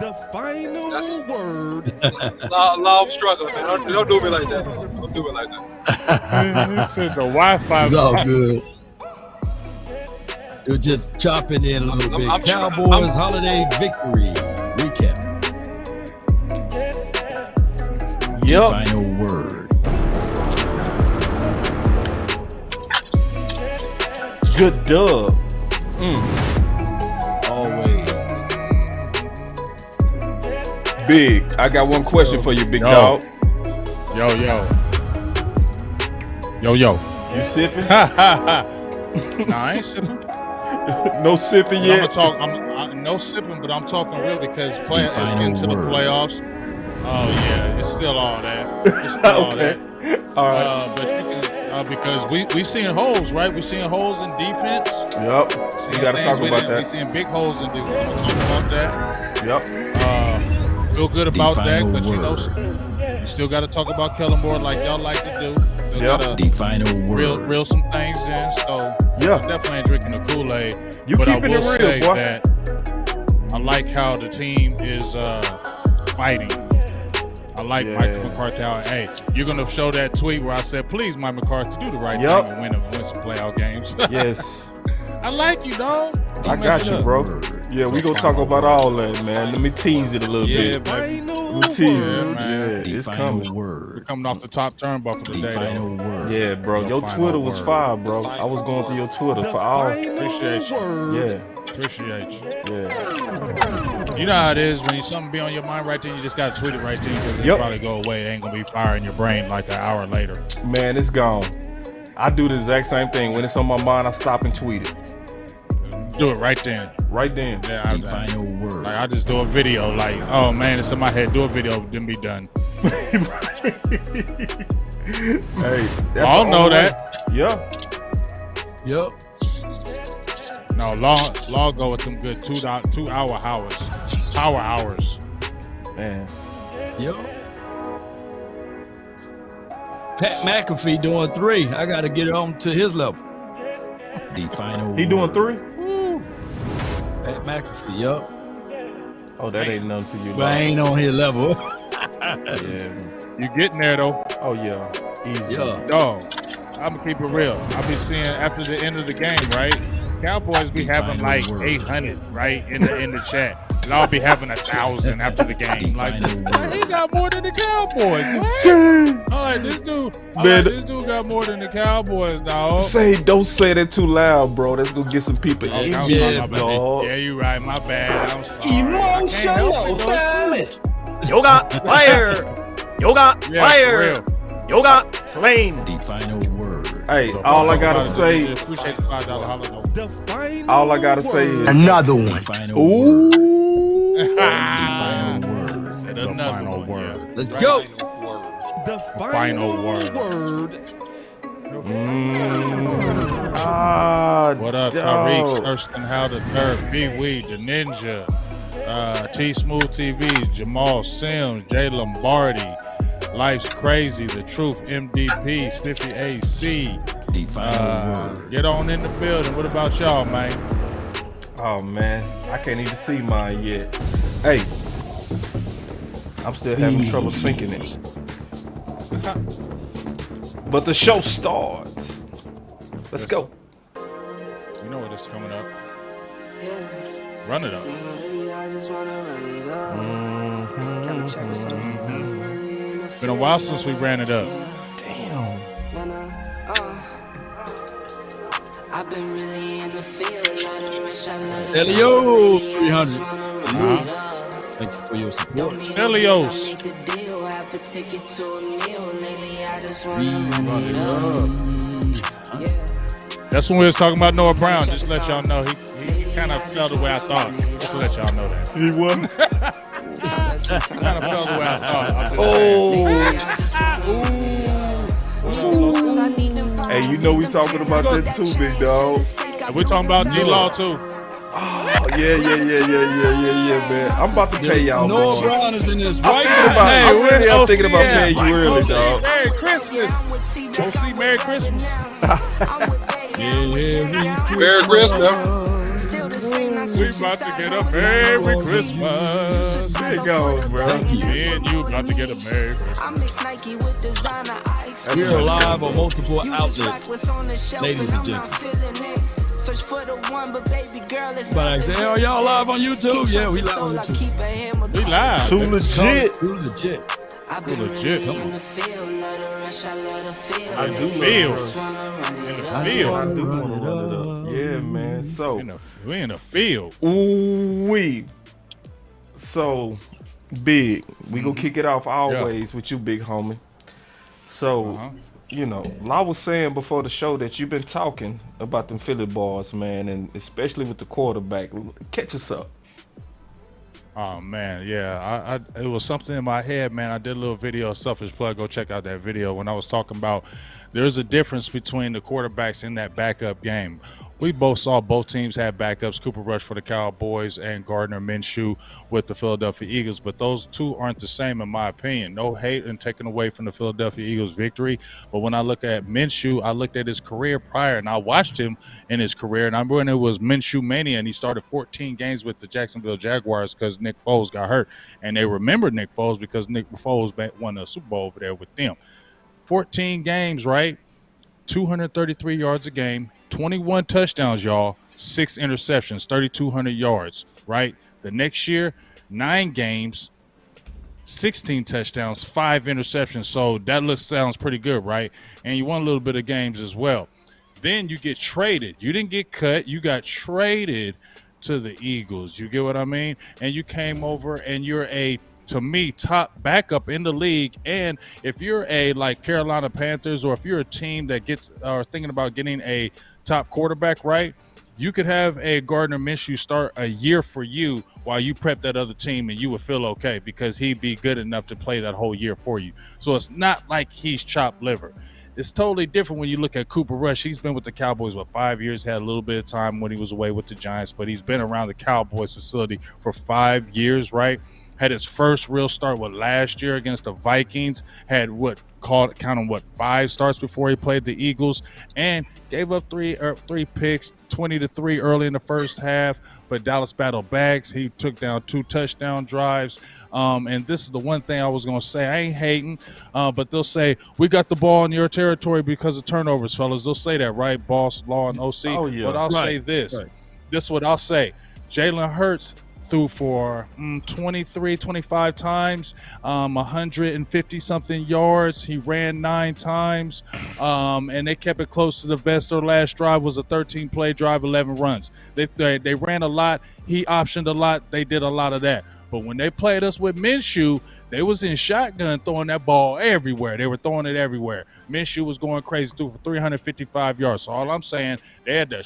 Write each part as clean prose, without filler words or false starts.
The final word. I'm struggling, man. Don't do me like that. Don't do it like that. He said the Wi-Fi. It's all good. You're just chopping in a little bit. Cowboys holiday victory recap. Yep. Final word. Good dub. Always. Big. I got one question for you, big dog. Yo. You sipping? Nah, I ain't sipping. No sipping yet. I'm no sipping, but I'm talking real because it's getting to the playoffs. Oh yeah, it's still all that. It's still all that. All right. But you can, because we seeing holes, right? We seeing holes in defense. Yep. You got to talk about that. We seeing big holes in defense. We're gonna talk about that. Yep. Feel good about that, but word. you still got to talk about Kellen Moore like y'all like to do. Still gotta The final word. reel some things in. So Yeah. I definitely ain't drinking the Kool-Aid. You but keeping I will it real, say boy. that I like how the team is fighting. I like Mike McCarthy. Hey, you're gonna show that tweet where I said, "Please, Mike McCarthy, do the right thing and win some playoff games." Yes. I like you, dog. I got you, bro. Yeah, we gonna talk about all that, man. Let me tease it a little bit. Baby. Let me tease it, man. Yeah, it's final coming. word. We're coming off the top turnbuckle The today. final word. Yeah, bro. Your final Twitter was word. fire, bro. I was going through your Twitter for all. Appreciate you. Yeah, Appreciate you. yeah. You know how it is when something be on your mind right then, you just gotta tweet it right then because it'll probably go away. It ain't gonna be fire in your brain like an hour later. Man, it's gone. I do the exact same thing. When it's on my mind, I stop and tweet it. Do it right then. Right then. Yeah, The final word. like I just do a video. Like, oh man, it's in my head. Do a video, then be done. Hey, that's I don't the know only way. that. Yeah. Yep. No, law go with them good 2 hour hours. Power hours. Man. Yep. Pat McAfee doing 3. I got to get on to his level. The final He doing 3? Pat McAfee, yup. Oh, that ain't nothing for you. But I ain't on his level. Yeah. You getting there though? Oh yeah. Easy. Yeah. Dog, I'm gonna keep it real. I'll be seeing after the end of the game, right? Cowboys be having like 800, right, in the chat. And I'll be having 1,000 after the game. Like, he got more than the Cowboys. What? I'm like, this dude got more than the Cowboys, dog. Don't say that too loud, bro. That's gonna get some people in yeah, dog. Yeah, you right. My bad. I'm sorry. Emotional damage. Yoga player. Yoga player. Yoga flame. The final word. Hey, all I gotta say. Appreciate the $5 holiday. All I gotta say is Another one. The final ooh. The final word. Said another final one, word. yeah. Let's go. The final word. What up, Tariq? Thurston, how the third, B-Weed, the Ninja, T Smooth TV, Jamal Sims, Jay Lombardi, Life's Crazy, The Truth, MDP, Sniffy AC. The final word. Get on in the building. What about y'all, man? Oh man, I can't even see mine yet. Hey, I'm still having trouble syncing it. But the show starts. Let's go. You know what is coming up. Run it up. Been a while since we ran it up. Damn. I've been really in the field. Elio 300. Thank you for your support. Elios. That's when we was talking about Noah Brown. Just to let y'all know, he kind of fell the way I thought. Just to let y'all know that. He won. He kind of fell the way I thought. I'm just saying. Hey, you know we talking about that too, big dog. And we're talking about D-Law too. Oh, yeah, man. I'm about to pay y'all. Noah man. Brown is in this right I'm now. thinking about paying you early, OC, dog. Merry Christmas. OC, Merry Christmas. Yeah, Merry Christmas. We about to get a Merry Christmas. There it goes, bro. Me and you about to get a Merry Christmas. I mix Nike with designer. We're live on multiple outlets, ladies and gentlemen. Search for the one, but baby girl is But I say, oh, y'all live on YouTube? Yeah, we live on YouTube. We live. Too baby. legit. Too legit. I've been legit, really come in on. the field, love the rush, I love the feel. I do Feel. love Wanna run it In the up. field. I do want to run it up. Yeah, man. So, We in the field. ooh-wee. So, Big, we gonna kick it off always with you, big homie. So, you know, I was saying before the show that you've been talking about them Philly boys, man, and especially with the quarterback. Catch us up. Oh man, yeah. It was something in my head, man. I did a little video, selfish plug. Go check out that video when I was talking about there's a difference between the quarterbacks in that backup game. We both saw both teams have backups, Cooper Rush for the Cowboys and Gardner Minshew with the Philadelphia Eagles, but those two aren't the same in my opinion. No hate and taken away from the Philadelphia Eagles victory, but when I look at Minshew, I looked at his career prior and I watched him in his career, and I remember when it was Minshew Mania and he started 14 games with the Jacksonville Jaguars because Nick Foles got hurt, and they remembered Nick Foles because Nick Foles won a Super Bowl over there with them. 14 games, right? 233 yards a game, 21 touchdowns, y'all, 6 interceptions, 3,200 yards, right? The next year, 9 games, 16 touchdowns, 5 interceptions. So that sounds pretty good, right? And you won a little bit of games as well. Then you get traded. You didn't get cut. You got traded to the Eagles. You get what I mean? And you came over and you're to me, top backup in the league. And if you're like Carolina Panthers, or if you're a team that thinking about getting a top quarterback, right, you could have a Gardner Minshew start a year for you while you prep that other team, and you would feel okay because he'd be good enough to play that whole year for you. So it's not like he's chopped liver. It's totally different when you look at Cooper Rush. He's been with the Cowboys for 5 years, had a little bit of time when he was away with the Giants, but he's been around the Cowboys facility for 5 years, right? Had his first real start last year against the Vikings, had 5 starts before he played the Eagles, and gave up three picks, 20-3 early in the first half, but Dallas battled back. He took down 2 touchdown drives. And this is the one thing I was going to say. I ain't hating, but they'll say, we got the ball in your territory because of turnovers, fellas. They'll say that, right? Boss, Law, and OC. Oh, yeah. But I'll say this. Right. This is what I'll say. Jalen Hurts threw for 23, 25 times, 150-something yards. He ran 9 times, and they kept it close to the vest. Their last drive was a 13-play drive, 11 runs. They ran a lot. He optioned a lot. They did a lot of that. But when they played us with Minshew, they was in shotgun throwing that ball everywhere. They were throwing it everywhere. Minshew was going crazy, threw for 355 yards. So all I'm saying, they had a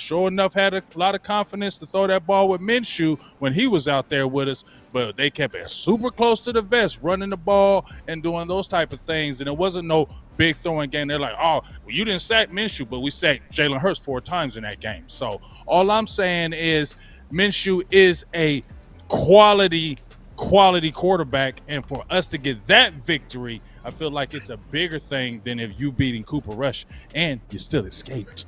lot of confidence to throw that ball with Minshew when he was out there with us, but they kept it super close to the vest, running the ball and doing those type of things. And it wasn't no big throwing game. They're like, oh, well, you didn't sack Minshew, but we sacked Jalen Hurts 4 times in that game. So all I'm saying is Minshew is a quality quarterback, and for us to get that victory, I feel like it's a bigger thing than if you beating Cooper Rush and you still escaped.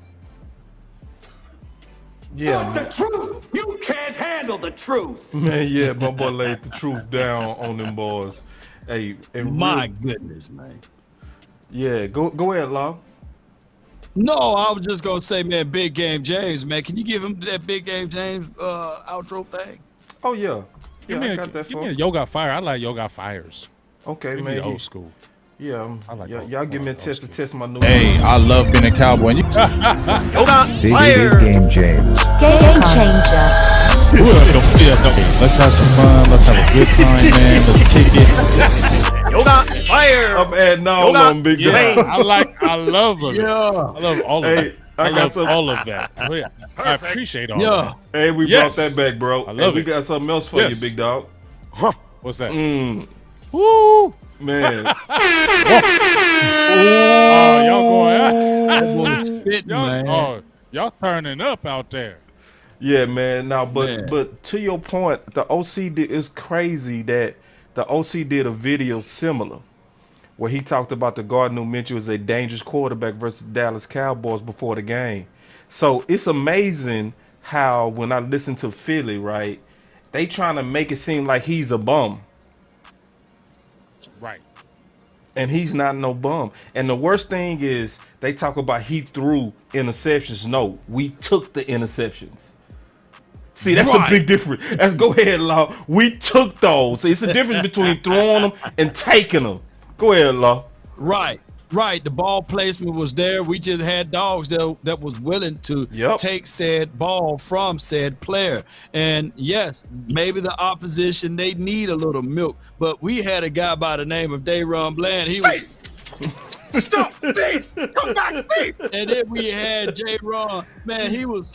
Yeah, the truth. You can't handle the truth. man. Yeah, my boy laid the truth down on them boys. Hey, and My goodness, man. Yeah, go ahead, Law. No, I was just gonna say, man, Big Game James, man. Can you give him that Big Game James outro thing? Oh yeah. Give me a Yo Got Fire. I like Yo Got Fires. Okay, Give man. me the old school. Yeah, I like y'all give me a test to test my new. Hey, I love being a Cowboy. Yo Got Fire. Game James. Game changer. Let's have some fun. Let's have a good time, man. Let's kick it. Yo Got Fire. I'm adding all of them, big guy. I love it. Yeah. I love all of it. I got love all of that. I appreciate all of that. Hey, we brought that back, bro. I love We it. got something else for you, big dog. What's that? Woo, man. Y'all going Spitting, man. Y'all turning up out there. Yeah, man. Now, but to your point, the OC it's crazy that the OC did a video similar where he talked about the Gardner Minshew as a dangerous quarterback versus Dallas Cowboys before the game. So it's amazing how when I listen to Philly, right, they trying to make it seem like he's a bum. Right. And he's not no bum. And the worst thing is they talk about he threw interceptions. No, we took the interceptions. See, that's a big difference. Let's go ahead, Law. We took those. It's a difference between throwing them and taking them. Go ahead, Law. Right. The ball placement was there. We just had dogs that was willing to take said ball from said player. And yes, maybe the opposition, they need a little milk. But we had a guy by the name of Dayron Bland. He was Stop, please. Come back, please. And then we had J-Ron. Man, he was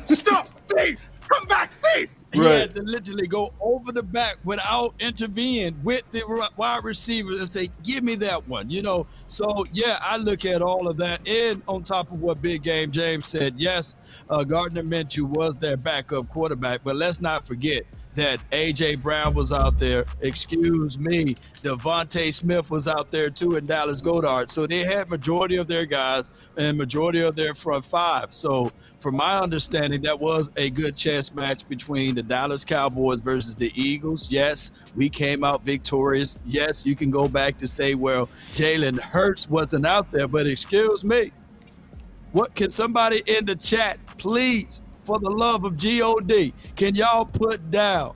Stop, please. Come back, please. He had to literally go over the back without intervening with the wide receiver and say, give me that one, you know. So, yeah, I look at all of that. And on top of what Big Game James said, yes, Gardner Minshew was their backup quarterback. But let's not forget that A.J. Brown was out there. Excuse me. Devontae Smith was out there, too, and Dallas Goedert. So they had majority of their guys and majority of their front five. So from my understanding, that was a good chess match between the Dallas Cowboys versus the Eagles. Yes, we came out victorious. Yes, you can go back to say, well, Jalen Hurts wasn't out there. But excuse me, what can somebody in the chat, please, for the love of God, can y'all put down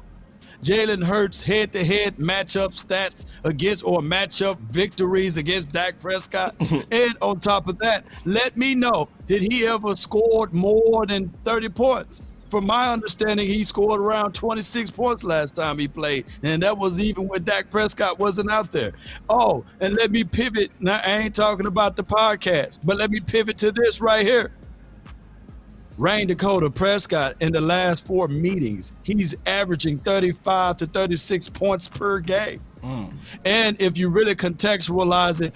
Jalen Hurts head-to-head matchup stats against or matchup victories against Dak Prescott? And on top of that, let me know, did he ever scored more than 30 points? From my understanding, he scored around 26 points last time he played, and that was even when Dak Prescott wasn't out there. Oh, and let me pivot. Now, I ain't talking about the podcast, but let me pivot to this right here. Rain Dakota Prescott in the last 4 meetings, he's averaging 35 to 36 points per game. And if you really contextualize it,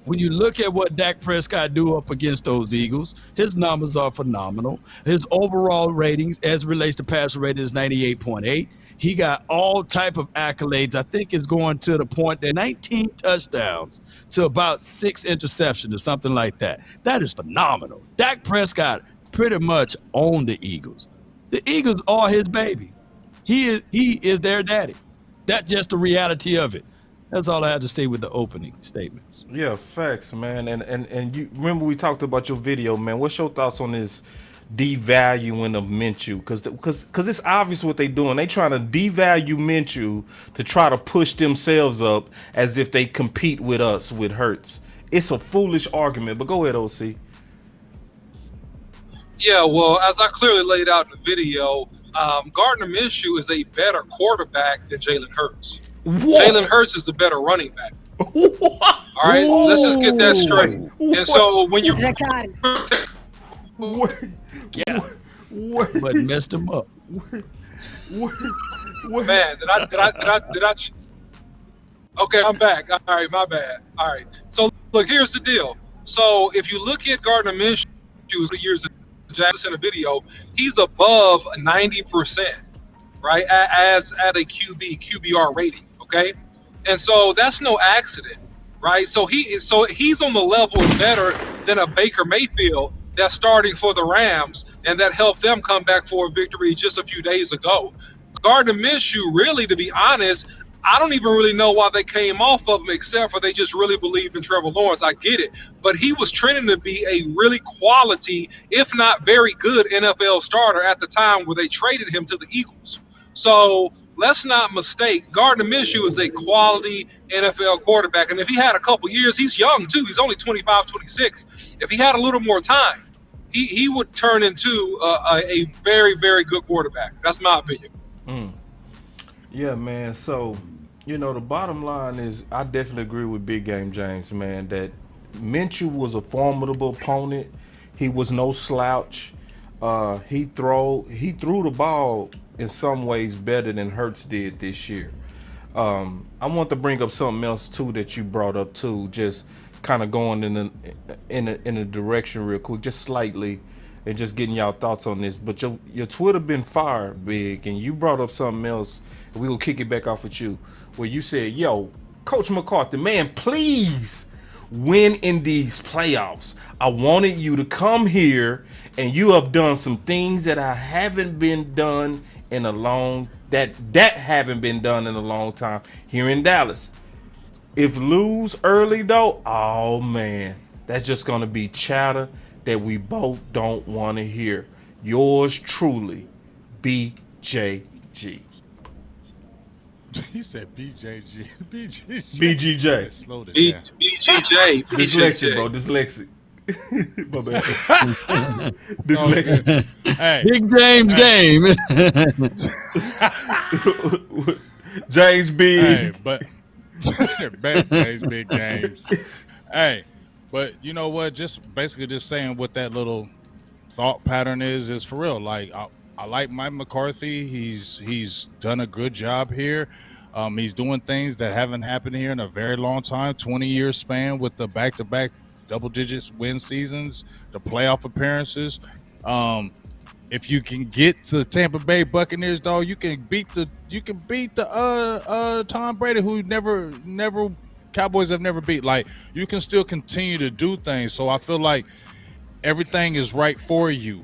when you look at what Dak Prescott do up against those Eagles, his numbers are phenomenal. His overall ratings as it relates to passer rating is 98.8. He got all type of accolades. I think it's going to the point that 19 touchdowns to about 6 interceptions or something like that. That is phenomenal. Dak Prescott pretty much own the Eagles. The Eagles are his baby. He is their daddy. That's just the reality of it. That's all I had to say with the opening statements. Yeah, facts, man. And you remember we talked about your video, man. What's your thoughts on this devaluing of Minshew? Because it's obvious what they doing. They trying to devalue Minshew to try to push themselves up as if they compete with us with Hurts. It's a foolish argument. But go ahead, OC. Yeah, well, as I clearly laid out in the video, Gardner Minshew is a better quarterback than Jalen Hurts. Jalen Hurts is the better running back. All right, let's just get that straight. And so when you but messed him up. Man, did I? Okay, I'm back. All right, my bad. All right. So look, here's the deal. So if you look at Gardner Minshew years in a video, he's above 90%, right? As a QBR rating, okay? And so that's no accident, right? So he's on the level better than a Baker Mayfield that's starting for the Rams and that helped them come back for a victory just a few days ago. Gardner Minshew, really, to be honest, I don't even really know why they came off of him, except for they just really believe in Trevor Lawrence. I get it. But he was trending to be a really quality, if not very good, NFL starter at the time where they traded him to the Eagles. So let's not mistake, Gardner Minshew is a quality NFL quarterback. And if he had a couple years, he's young too. He's only 25, 26. If he had a little more time, he would turn into a very, very good quarterback. That's my opinion. Yeah, man. So, the bottom line is I definitely agree with Big Game James, man, that Minshew was a formidable opponent. He was no slouch. He threw the ball in some ways better than Hurts did this year. I want to bring up something else too that you brought up too, just kind of going in a direction real quick, just slightly, and just getting y'all thoughts on this. But your Twitter been fired, Big, and you brought up something else. We will kick it back off with you, where you said, "Yo, Coach McCarthy, man, please, win in these playoffs. I wanted you to come here, and you have done some things that I haven't been done in a long that haven't been done in a long time here in Dallas. If lose early though, oh man, that's just gonna be chatter that we both don't want to hear. Yours truly, BJG. He said BJG. BGJ. Slow it down. BGJ. Dyslexic, bro. Dyslexic. My bad. Dyslexic. Hey, Big James game. James B. hey, but big games, big games. Hey, but you know what? Just basically just saying what that little thought pattern is for real. Like I like Mike McCarthy. He's done a good job here. He's doing things that haven't happened here in a very long time, 20-year span with the back-to-back double digits win seasons, the playoff appearances. If you can get to the Tampa Bay Buccaneers, though, you can beat the Tom Brady, who never Cowboys have never beat. Like, you can still continue to do things. So I feel like everything is right for you.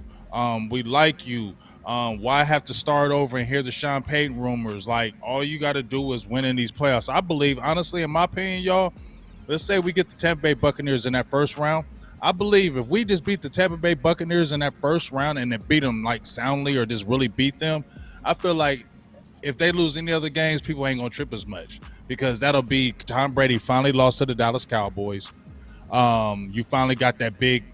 We like you. Why have to start over and hear the Sean Payton rumors? Like, all you got to do is win in these playoffs. I believe, honestly, in my opinion, y'all, let's say we get the Tampa Bay Buccaneers in that first round. I believe if we just beat the Tampa Bay Buccaneers in that first round and then beat them like soundly or just really beat them, I feel like if they lose any other games, people ain't going to trip as much because that'll be Tom Brady finally lost to the Dallas Cowboys. You finally got that big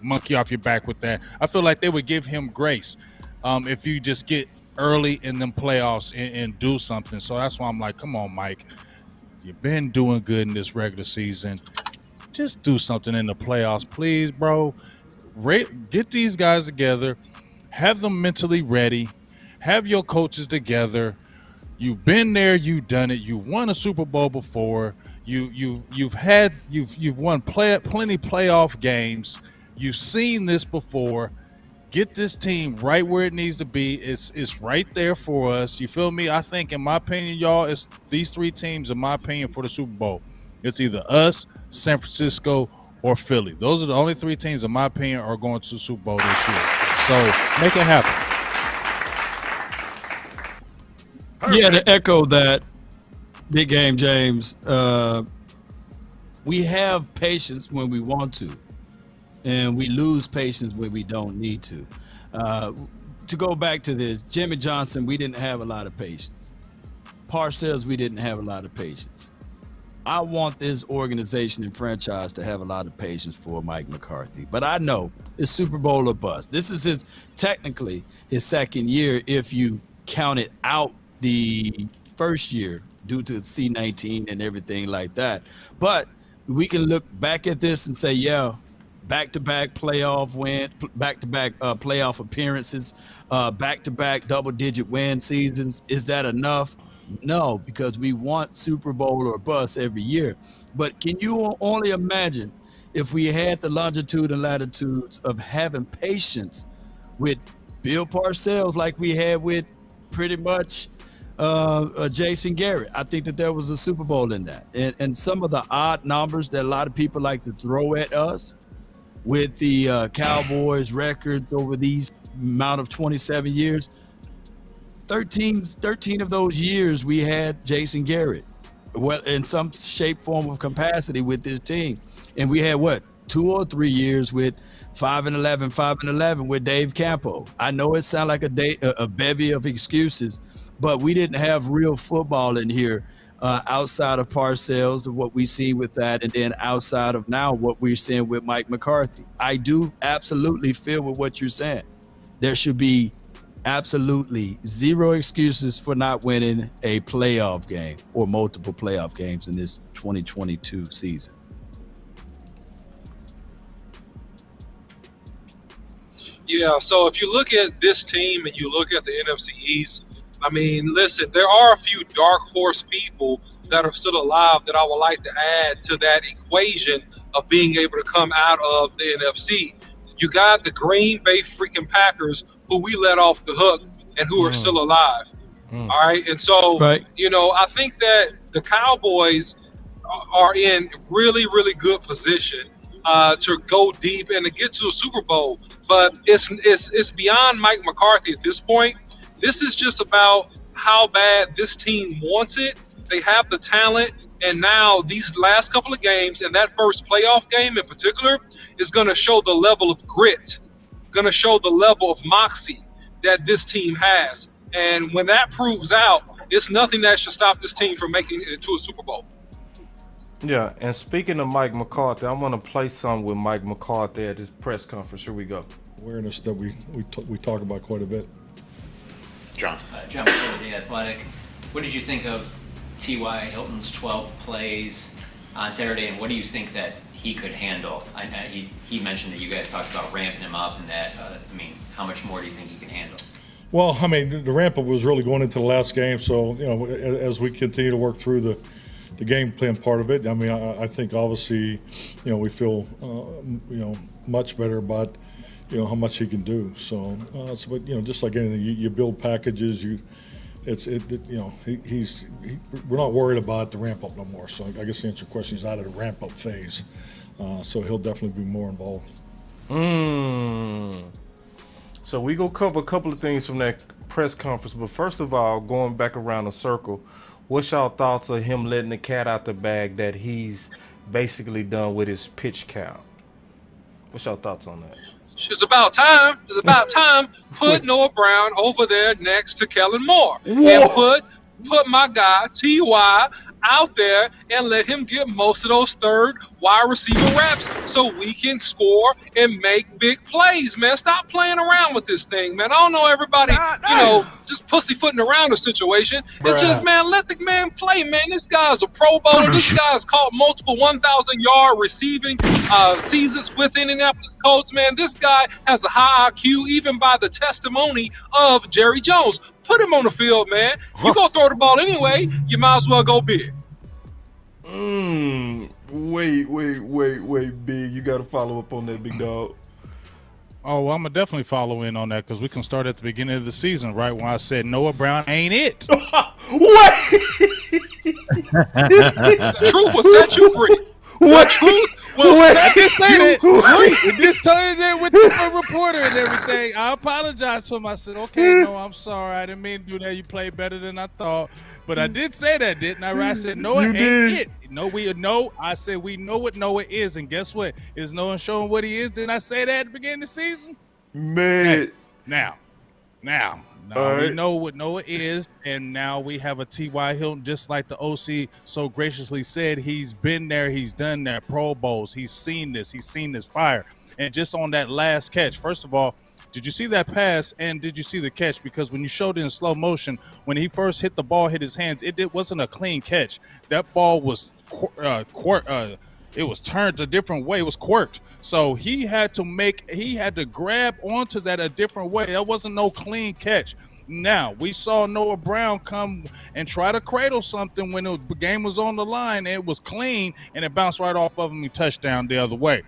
monkey off your back with that. I feel like they would give him grace if you just get early in them playoffs and do something. So that's why I'm like, come on, Mike. You've been doing good in this regular season. Just do something in the playoffs, please, bro. Get these guys together. Have them mentally ready. Have your coaches together. You've been there. You've done it. You won a Super Bowl before. You've won plenty playoff games. You've seen this before. Get this team right where it needs to be. It's right there for us. You feel me? I think, in my opinion, y'all, it's these three teams, in my opinion, for the Super Bowl. It's either us, San Francisco, or Philly. Those are the only three teams, in my opinion, are going to the Super Bowl this year. So make it happen. Yeah, to echo that, big game, James. We have patience when we want to, and we lose patience when we don't need to. To go back to this, Jimmy Johnson, we didn't have a lot of patience. Parcells, we didn't have a lot of patience. I want this organization and franchise to have a lot of patience for Mike McCarthy. But I know it's Super Bowl or bust. This is technically his second year if you counted out the first year due to C-19 and everything like that. But we can look back at this and say, yeah, back-to-back playoff win, back-to-back playoff appearances, back-to-back double-digit win seasons. Is that enough? No, because we want Super Bowl or bust every year. But can you only imagine if we had the longitude and latitudes of having patience with Bill Parcells like we had with pretty much Jason Garrett? I think that there was a Super Bowl in that. And some of the odd numbers that a lot of people like to throw at us with the Cowboys records over these amount of 27 years, 13 of those years we had Jason Garrett, well, in some shape, form of capacity with this team. And we had 2 or 3 years with 5-11 with Dave Campo. I know it sounds like a bevy of excuses, but we didn't have real football in here outside of Parcells of what we see with that, and then outside of now what we're seeing with Mike McCarthy. I do absolutely feel with what you're saying. There should be absolutely zero excuses for not winning a playoff game or multiple playoff games in this 2022 season. Yeah, so if you look at this team and you look at the NFC East, I mean, listen, there are a few dark horse people that are still alive that I would like to add to that equation of being able to come out of the NFC. You got the Green Bay freaking Packers, who we let off the hook and who are still alive. All right. And so, you know, I think that the Cowboys, are in really, really good position to go deep and to get to a Super Bowl. But it's beyond Mike McCarthy at this point. This is just about how bad this team wants it. They have the talent, and now these last couple of games and that first playoff game in particular is going to show the level of grit, going to show the level of moxie that this team has. And when that proves out, it's nothing that should stop this team from making it to a Super Bowl. Yeah, and speaking of Mike McCarthy, I want to play some with Mike McCarthy at his press conference. Here we go. Awareness that we talk about quite a bit. John McCarthy, The Athletic. What did you think of T.Y. Hilton's 12 plays on Saturday, and what do you think that he could handle? He mentioned that you guys talked about ramping him up, and that, how much more do you think he can handle? Well, the ramp up was really going into the last game, so as we continue to work through the game plan part of it, I think obviously, we feel much better about how much he can do. So, but just like anything, you build packages. We're not worried about the ramp up no more. So I guess the answer to your question is out of the ramp up phase. So he'll definitely be more involved. So we go cover a couple of things from that press conference. But first of all, going back around the circle, what's y'all thoughts of him letting the cat out the bag that he's basically done with his pitch count? What's y'all thoughts on that? It's about time. It's about time. Put Noah Brown over there next to Kellen Moore. Whoa. And put my guy, T.Y., out there and let him get most of those third wide receiver reps so we can score and make big plays, man. Stop playing around with this thing, man. I don't know everybody, just pussyfooting around the situation. It's just, man, let the man play, man. This guy's a Pro Bowler. This guy's caught multiple 1,000-yard receiving seasons with Indianapolis Colts, man. This guy has a high IQ, even by the testimony of Jerry Jones. Put him on the field, man. You gonna throw the ball anyway, you might as well go big. Wait, Big. You got to follow up on that, big dog. Oh, well, I'm going to definitely follow in on that because we can start at the beginning of the season, right, when I said Noah Brown ain't it. What? The truth will set you free. What? The truth will set I just said it. free. It just turned it with the reporter and everything. I apologize to him. I said, okay, no, I'm sorry. I didn't mean to do that. You played better than I thought. But I did say that, didn't I? I said, Noah ain't it. I said, we know what Noah is. And guess what? Is Noah showing what he is? Didn't I say that at the beginning of the season? Man. Hey, now, we know what Noah is, and now we have a T.Y. Hilton, just like the OC so graciously said. He's been there. He's done that. Pro Bowls. He's seen this. He's seen this fire. And just on that last catch, first of all, did you see that pass and did you see the catch? Because when you showed it in slow motion, when he first hit the ball, hit his hands, it wasn't a clean catch. That ball was it was turned a different way. It was quirked. So he had to grab onto that a different way. That wasn't no clean catch. Now, we saw Noah Brown come and try to cradle something when the game was on the line. It was clean, and it bounced right off of him and touchdown the other way.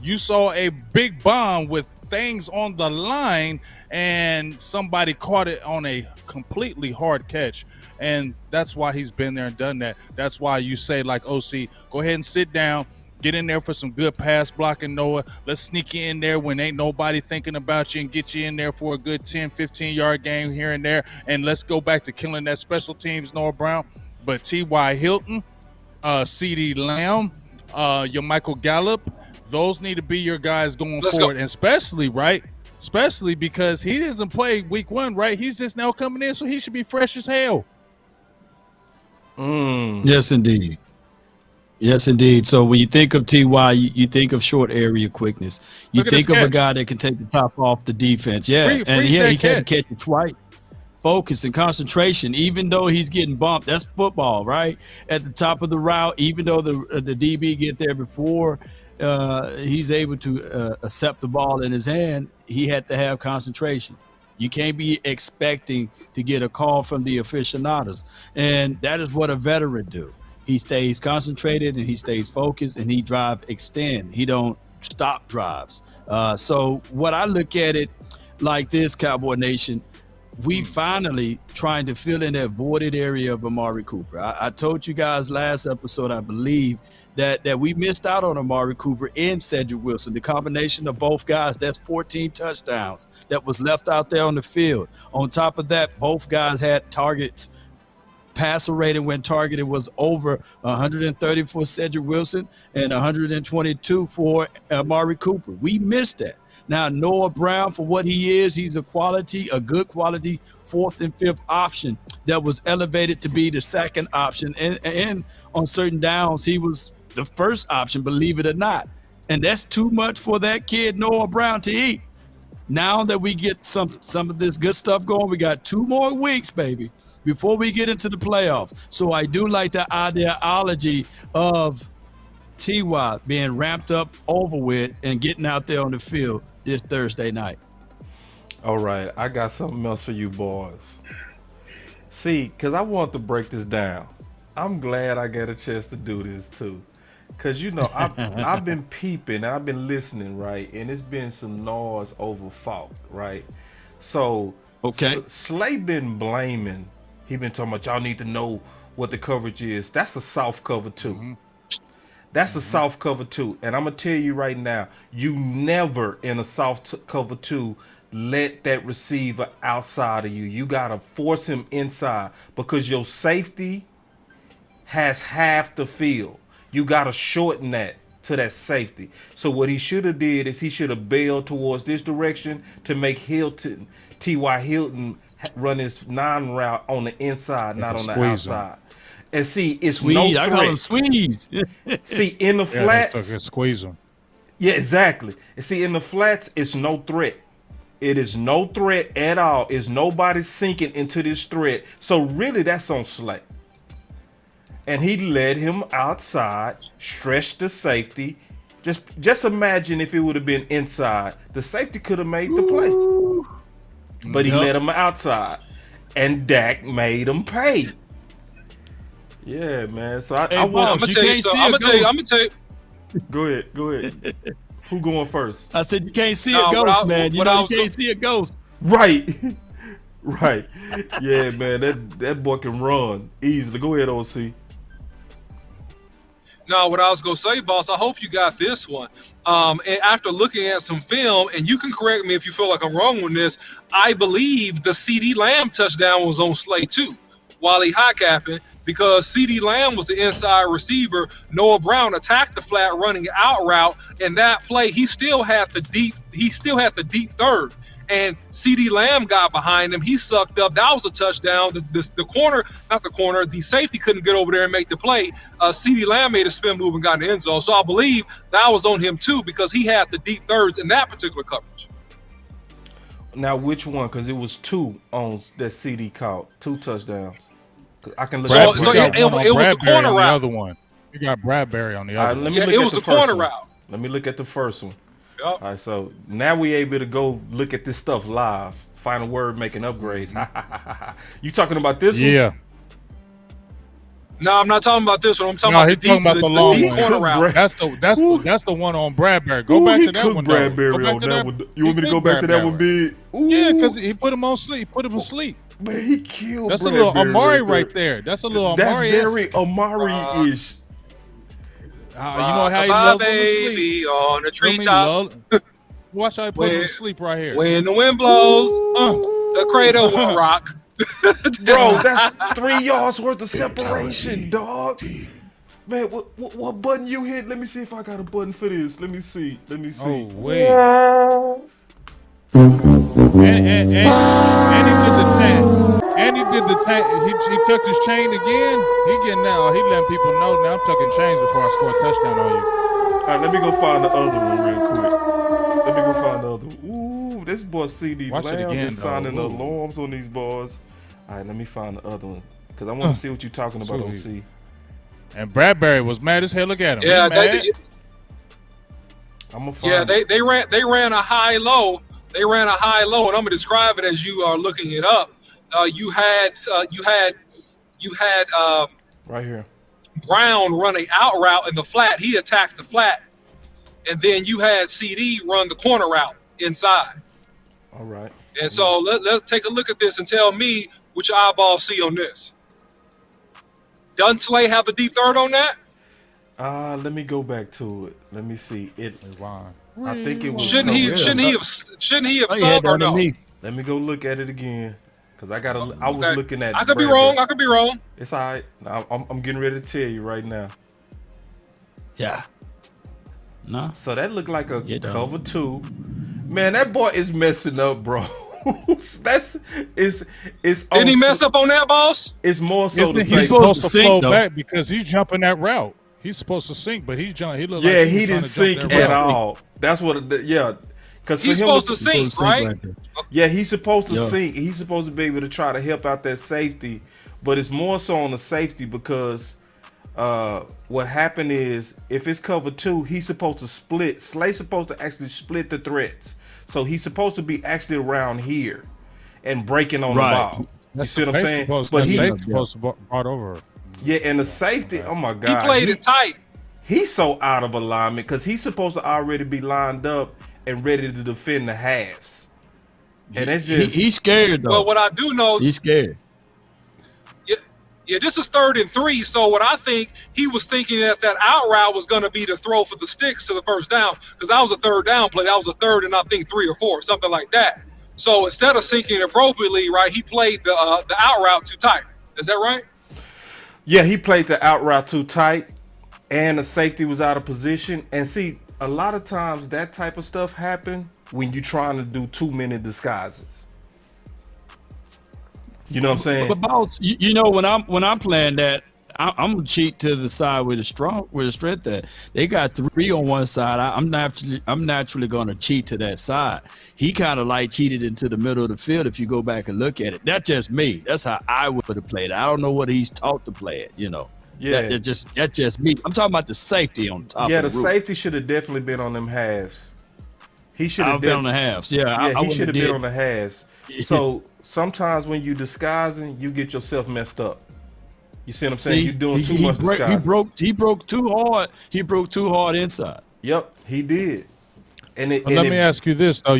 You saw a big bomb with things on the line, and somebody caught it on a completely hard catch. And that's why he's been there and done that. That's why you say, like OC, go ahead and sit down, get in there for some good pass blocking, Noah. Let's sneak you in there when ain't nobody thinking about you and get you in there for a good 10, 15-yard game here and there. And let's go back to killing that special teams, Noah Brown. But T.Y. Hilton, CeeDee Lamb, your Michael Gallup, those need to be your guys going forward. And especially because he doesn't play week one, right? He's just now coming in, so he should be fresh as hell. Yes, indeed. Yes, indeed. So when you think of T.Y., you think of short area quickness. You think of a guy that can take the top off the defense. Yeah, and he had to catch it twice. Focus and concentration, even though he's getting bumped. That's football, right? At the top of the route, even though the DB get there before he's able to accept the ball in his hand, he had to have concentration. You can't be expecting to get a call from the aficionados. And that is what a veteran do. He stays concentrated and he stays focused and he extend. He don't stop drives. So what I look at it like this, Cowboy Nation, we finally trying to fill in that voided area of Amari Cooper. I told you guys last episode, I believe, that we missed out on Amari Cooper and Cedric Wilson. The combination of both guys, that's 14 touchdowns that was left out there on the field. On top of that, both guys had targets. Passer rating when targeted was over 130 for Cedric Wilson and 122 for Amari Cooper. We missed that. Now, Noah Brown, for what he is, he's a good quality fourth and fifth option that was elevated to be the second option. And on certain downs, he was the first option, believe it or not. And that's too much for that kid, Noah Brown, to eat. Now that we get some of this good stuff going, we got 2 more weeks, baby, before we get into the playoffs. So I do like the ideology of T.Y. being ramped up, over with, and getting out there on the field this Thursday night. All right, I got something else for you boys. See, because I want to break this down. I'm glad I get a chance to do this too. Because, you know, I've been peeping, I've been listening, right? And it's been some noise over Falk, right? So, okay. Slay been blaming. He been talking about y'all need to know what the coverage is. That's a soft cover too. Mm-hmm. That's a soft cover too. And I'm going to tell you right now, you never in a soft cover two let that receiver outside of you. You got to force him inside because your safety has half the field. You got to shorten that to that safety. So what he should have did is he should have bailed towards this direction to make Hilton, T.Y. Hilton, run his 9 route on the inside, not on the outside. And see, it's Squeeze. no threat. I call him squeeze. See, in the flats, squeeze him. Yeah, exactly. And see, in the flats, it's no threat. It is no threat at all. It's nobody sinking into this threat. So really, that's on Slay. And he led him outside, stretched the safety. Just imagine if it would have been inside. The safety could have made the play. But he led him outside. And Dak made him pay. Yeah, man. So I'm gonna tell you something. I'm gonna tell you. Go ahead. Who going first? I said you can't see a ghost, man. You can't see a ghost. Right. Right. Yeah, man. That boy can run easily. Go ahead, OC. No, what I was gonna say, boss. I hope you got this one. And after looking at some film, and you can correct me if you feel like I'm wrong on this, I believe the CeeDee Lamb touchdown was on Slay too, while he high capping, because CeeDee Lamb was the inside receiver. Noah Brown attacked the flat running out route, and that play he still had the deep third. And CeeDee Lamb got behind him. He sucked up. That was a touchdown. The safety couldn't get over there and make the play. CeeDee Lamb made a spin move and got in the end zone. So I believe that was on him too, because he had the deep thirds in that particular coverage. Now, which one? Because it was 2 on that CD caught, 2 touchdowns. I can look at it was the corner route. The other one. You got Bradbury on the other one. It was the corner route. Let me look at the first one. Yep. All right, so now we able to go look at this stuff live. Final word making upgrades. You talking about this one? Yeah. No, I'm not talking about this one. I'm talking about the long corner route. That's the one on Bradbury. Go back to that one. Bradbury on that one. You want me to go back to that one, big? Yeah, because he put him on sleep. Put him asleep. Man, he killed. That's Bradbury a little Amari right there. That's a little Amari. That's very Amari-ish. You know how he loves him to sleep. On the treetop. Watch how he put him to sleep right here. When the wind blows, the cradle will rock. Bro, that's 3 yards worth of separation, dog. Man, what button you hit? Let me see if I got a button for this. Let me see. Oh, wait. And he did the tag. He tucked his chain again. He letting people know now I'm tucking chains before I score a touchdown on you. All right, let me go find the other one real quick. Ooh, this boy CeeDee Lamb is signing alarms on these boys. All right, let me find the other one because I want to see what you're talking about, OC. And Bradbury was mad as hell. Look at him. Yeah, I'm gonna find they ran a high low. They ran a high low, and I'm gonna describe it as you are looking it up. You had right here Brown running out route in the flat. He attacked the flat, and then you had CD run the corner route inside. All right. And so let's take a look at this and tell me what your eyeballs see on this. Doesn't Slay have the deep third on that? Let me go back to it. Let me see. I think it was. Shouldn't he have subbed or no? Let me go look at it again, cause I was looking at. I could be wrong. I could be wrong. It's all right. I'm getting ready to tell you right now. Yeah. No. So that looked like a cover 2. Man, that boy is messing up, bro. It's. Didn't he mess up on that, boss? It's more so. He's supposed to flow back because he's jumping that route. He's supposed to sink, but he's jumping. He looked like he didn't sink at all. That's what. Because he's supposed to sink, right? Yeah, he's supposed to sink. He's supposed to be able to try to help out that safety, but it's more so on the safety because what happened is if it's cover 2, he's supposed to split. Slay's supposed to actually split the threats, so he's supposed to be actually around here and breaking on the ball. You see what I'm saying? But he's supposed to brought over. Yeah, and the safety. Oh my God, he played it tight. He's so out of alignment because he's supposed to already be lined up and ready to defend the halves. And it's just he's scared though. But what I do know, he's scared. Yeah, this is 3rd and 3. So what I think he was thinking that out route was going to be to throw for the sticks to the first down because that was a 3rd down play. That was a 3rd and I think 3 or 4, something like that. So instead of sinking appropriately, right, he played the out route too tight. Is that right? Yeah, he played the out route too tight, and the safety was out of position. And see, a lot of times that type of stuff happen when you're trying to do too many disguises. You know what I'm saying? But boss, you know when I'm playing that, I'm gonna cheat to the side with the strength that they got 3 on one side. I'm naturally gonna cheat to that side. He kind of like cheated into the middle of the field. If you go back and look at it, that's just me. That's how I would have played it. I don't know what he's taught to play it. You know. Yeah, that's just me. I'm talking about the safety on top. Yeah, of the safety should have definitely been on them halves. He should have been on the halves. Yeah, he should have been on the halves. So sometimes when you disguising, you get yourself messed up. You see what I'm saying? You're doing too much disguising. He broke too hard. He broke too hard inside. Yep, he did. Let me ask you this though.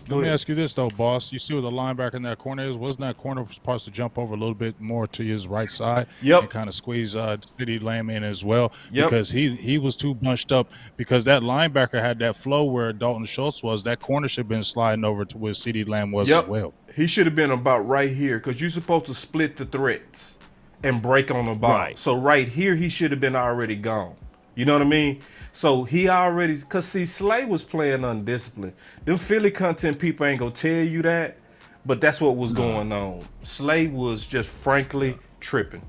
Let me ask you this though, boss. You see where the linebacker in that corner is? Wasn't that corner supposed to jump over a little bit more to his right side? Yep. And kind of squeeze CeeDee Lamb in as well? Yep. Because he was too bunched up. Because that linebacker had that flow where Dalton Schultz was. That corner should have been sliding over to where CeeDee Lamb was as well. He should have been about right here because you're supposed to split the threats and break on the ball. Right. So right here, he should have been already gone. You know what I mean? So he already, because see, Slay was playing undisciplined. Them Philly content people ain't going to tell you that, but that's what was going on. Slay was just frankly tripping.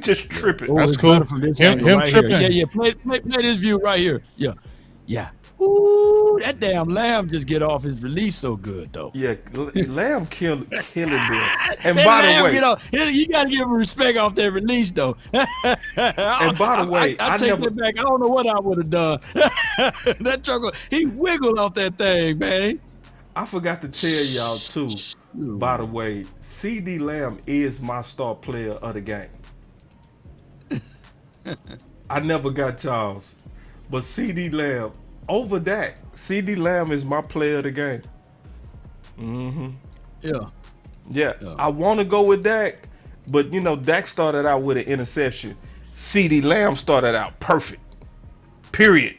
Just tripping. That's cool. Him right tripping. Here. Yeah, play this view right here. Yeah. Ooh, that damn Lamb just get off his release so good though. Yeah, Lamb killing them. And by the way, you gotta give him respect off that release though. And by the way, I take it back. I don't know what I would have done. That trucker, he wiggled off that thing, man. I forgot to tell y'all too. By the way, CeeDee Lamb is my star player of the game. I never got y'all's, but CeeDee Lamb. Over Dak, CeeDee Lamb is my player of the game. Yeah. I want to go with Dak, but you know, Dak started out with an interception. CeeDee Lamb started out perfect. Period.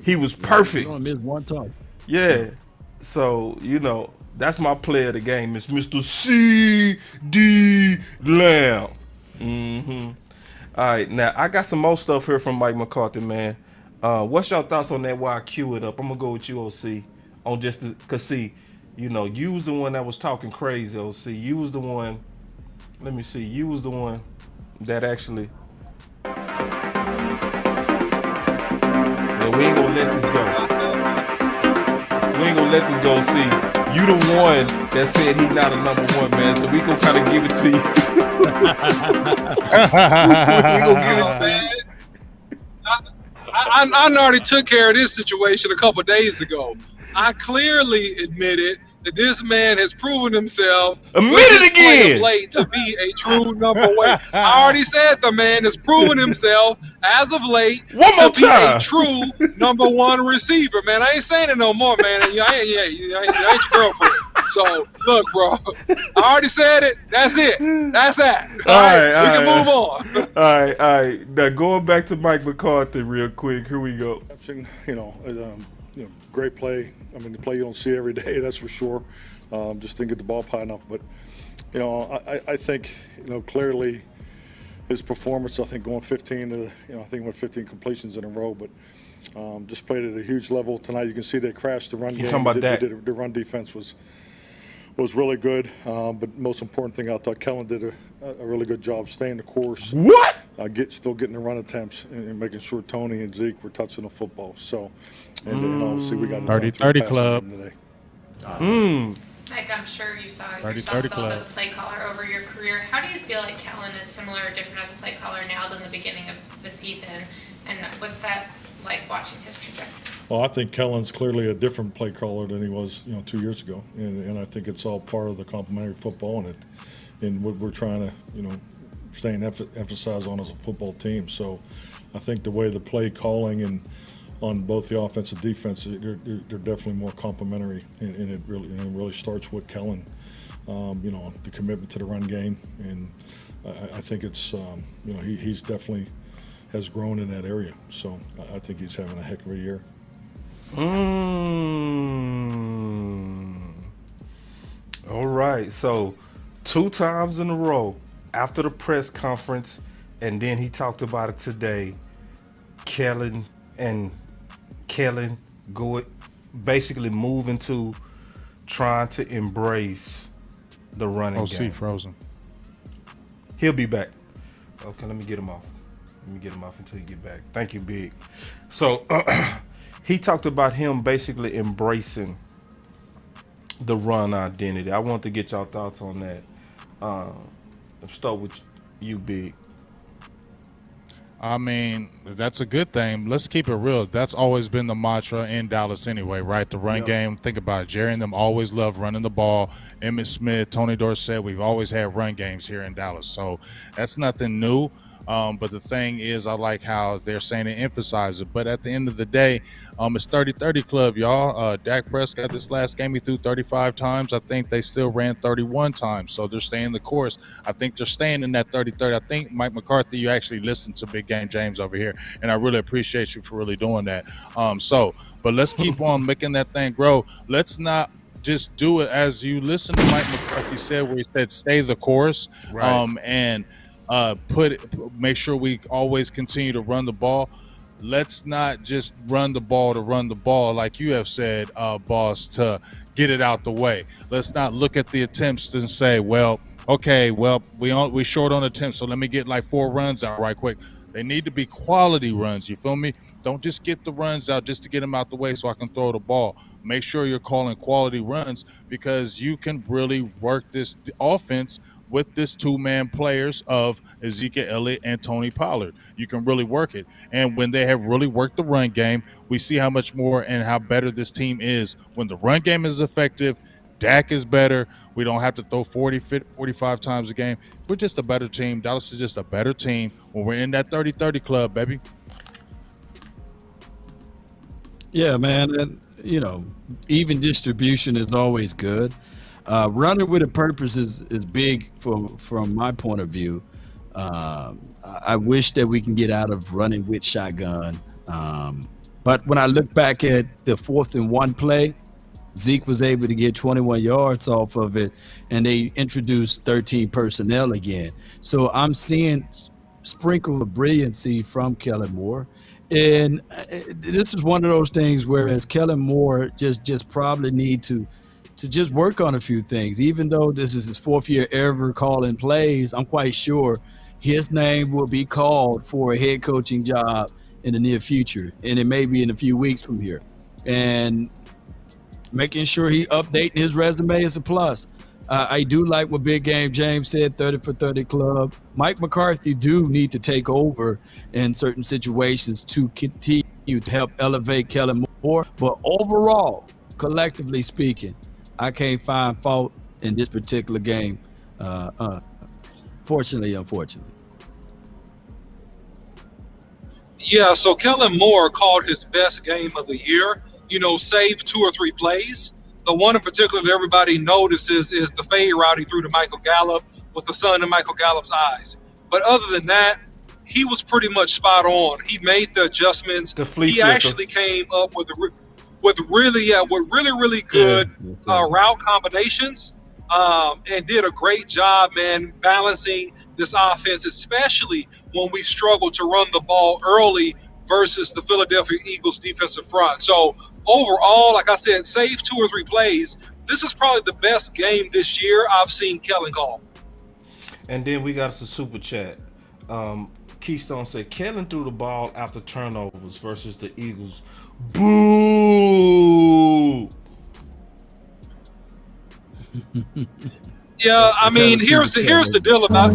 He was perfect. He only missed one time. Yeah. So, you know, that's my player of the game. It's Mr. CeeDee Lamb. All right, now I got some more stuff here from Mike McCarthy, man. What's your thoughts on that while I cue it up? I'm going to go with you, OC, on just because, see, you know, you was the one that was talking crazy, OC. You was the one, let me see, you was the one that actually, well, we ain't going to let this go. We ain't going to let this go, see. You the one that said he not a number one, man, so we going to kind of give it to you. We going to give it to you. I already took care of this situation a couple days ago. I clearly admitted that this man has proven himself Admit with it his play again. of late to be a true number one. I already said the man has proven himself as of late One to more be a time. true number one receiver, man. I ain't saying it no more, man. I ain't your girlfriend. So look, bro. I already said it. That's it. That's that. All right, we can move on. All right. Now going back to Mike McCarthy real quick. Here we go. Great play. I mean, the play you don't see every day, that's for sure. Just didn't get the ball high enough. But, I think, clearly his performance, I think going 15 to, I think went 15 completions in a row, but just played at a huge level tonight. You can see they crashed the run game. Talking about that. The run defense was really good. But most important thing, I thought Kellen did a really good job staying the course. What? Still getting the run attempts and making sure Tony and Zeke were touching the football. So, and then obviously we got 30-30 club today. Mike, I'm sure you saw 30-30 yourself club. as a play caller over your career. How do you feel like Kellen is similar or different as a play caller now than the beginning of the season? And what's that like watching his trajectory? Well, I think Kellen's clearly a different play caller than he was, 2 years ago, and I think it's all part of the complementary football and what we're trying to, stay and emphasize on as a football team. So, I think the way the play calling and on both the offense and defense, they're definitely more complementary, and it really starts with Kellen, the commitment to the run game, and I think it's he's definitely has grown in that area. So I think he's having a heck of a year. All right. So 2 times in a row after the press conference, and then he talked about it today. Kellen go basically moving to trying to embrace the running game. Frozen. He'll be back. Okay, let me get him off. Until you get back. Thank you, Big. So he talked about him basically embracing the run identity. I want to get y'all thoughts on that. Let's start with you, Big. I mean, that's a good thing. Let's keep it real. That's always been the mantra in Dallas anyway, right? The run game. Think about it. Jerry and them always loved running the ball. Emmitt Smith, Tony Dorsett, we've always had run games here in Dallas. So that's nothing new. But the thing is, I like how they're saying to emphasize it. But at the end of the day, it's 30-30 club, y'all. Dak Prescott this last game, he threw 35 times. I think they still ran 31 times. So they're staying the course. I think they're staying in that 30-30. I think, Mike McCarthy, you actually listened to Big Game James over here. And I really appreciate you for really doing that. But let's keep on making that thing grow. Let's not just do it as you listen to Mike McCarthy said, where he said, stay the course. Right. Make sure we always continue to run the ball. Let's not just run the ball to run the ball, like you have said, boss, to get it out the way. Let's not look at the attempts and say, we short on attempts, so let me get like 4 runs out right quick. They need to be quality runs, you feel me? Don't just get the runs out just to get them out the way so I can throw the ball. Make sure you're calling quality runs, because you can really work this offense with this 2-man players of Ezekiel Elliott and Tony Pollard. You can really work it. And when they have really worked the run game, we see how much more and how better this team is. When the run game is effective, Dak is better. We don't have to throw 40, 45 times a game. We're just a better team. Dallas is just a better team when we're in that 30-30 club, baby. Yeah, man. And, even distribution is always good. Running with a purpose is big from my point of view. I wish that we can get out of running with shotgun. But when I look back at the 4th and 1 play, Zeke was able to get 21 yards off of it, and they introduced 13 personnel again. So I'm seeing sprinkle of brilliancy from Kellen Moore. And this is one of those things whereas Kellen Moore just probably need to just work on a few things. Even though this is his 4th year ever calling plays, I'm quite sure his name will be called for a head coaching job in the near future, and it may be in a few weeks from here. And making sure he updating his resume is a plus. I do like what Big Game James said, 30 for 30 club. Mike McCarthy do need to take over in certain situations to continue to help elevate Kellen Moore. But overall, collectively speaking, I can't find fault in this particular game. Fortunately, unfortunately. Yeah, so Kellen Moore called his best game of the year, saved 2 or 3 plays. The one in particular that everybody notices is the fade route he threw to Michael Gallup with the sun in Michael Gallup's eyes. But other than that, he was pretty much spot on. He made the adjustments. He actually came up with really good route combinations, and did a great job, man, balancing this offense, especially when we struggle to run the ball early versus the Philadelphia Eagles defensive front. So overall, like I said, save 2 or 3 plays. This is probably the best game this year I've seen Kellen call. And then we got the super chat. Keystone said Kellen threw the ball after turnovers versus the Eagles. Boo! Yeah, I mean, here's the deal about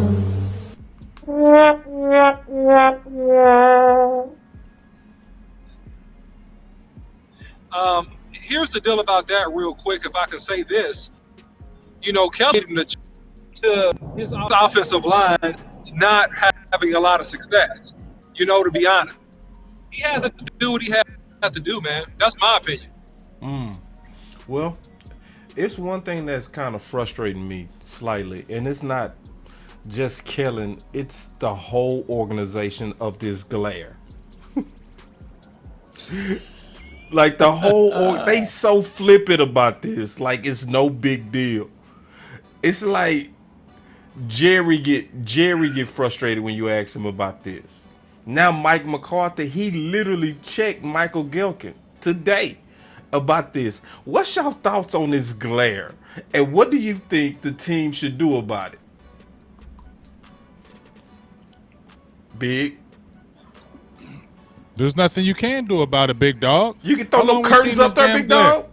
here's the deal about that real quick, if I can say this. Kellen, to his offensive line not having a lot of success, to be honest. He has to do what he has to do, man. That's my opinion. Well, it's one thing that's kind of frustrating me slightly, and it's not just Kellen, it's the whole organization of this glare. Like the whole they so flippant about this, like it's no big deal. It's like Jerry get frustrated when you ask him about this. Now Mike McCarthy, he literally checked Michael Gehlken today about this. What's your thoughts on this glare? And what do you think the team should do about it? Big. There's nothing you can do about it, big dog. You can throw no curtains up there, big dog.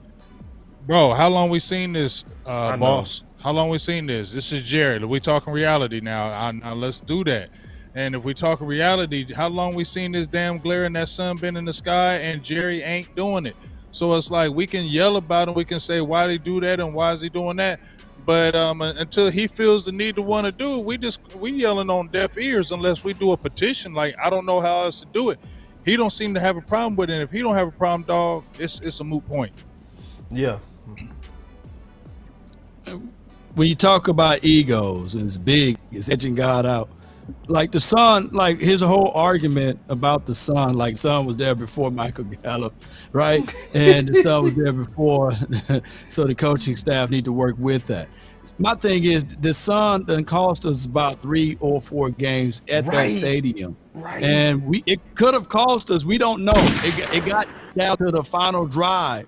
Bro, how long we seen this, boss? How long we seen this? This is Jerry. We talking reality now. Now let's do that. And if we talk reality, how long we seen this damn glare and that sun been in the sky and Jerry ain't doing it? So it's like we can yell about him. We can say why they do that and why is he doing that. But until he feels the need to want to do it, we yelling on deaf ears unless we do a petition. Like, I don't know how else to do it. He don't seem to have a problem with it. And if he don't have a problem, dog, it's a moot point. Yeah. When you talk about egos and it's big, it's edging God out. Like the son, like his whole argument about the son, like son was there before Michael Gallup, right? And the son was there before, so the coaching staff need to work with that. My thing is, the son done cost us about 3 or 4 games at that stadium, and it could have cost us. We don't know. It got down to the final drive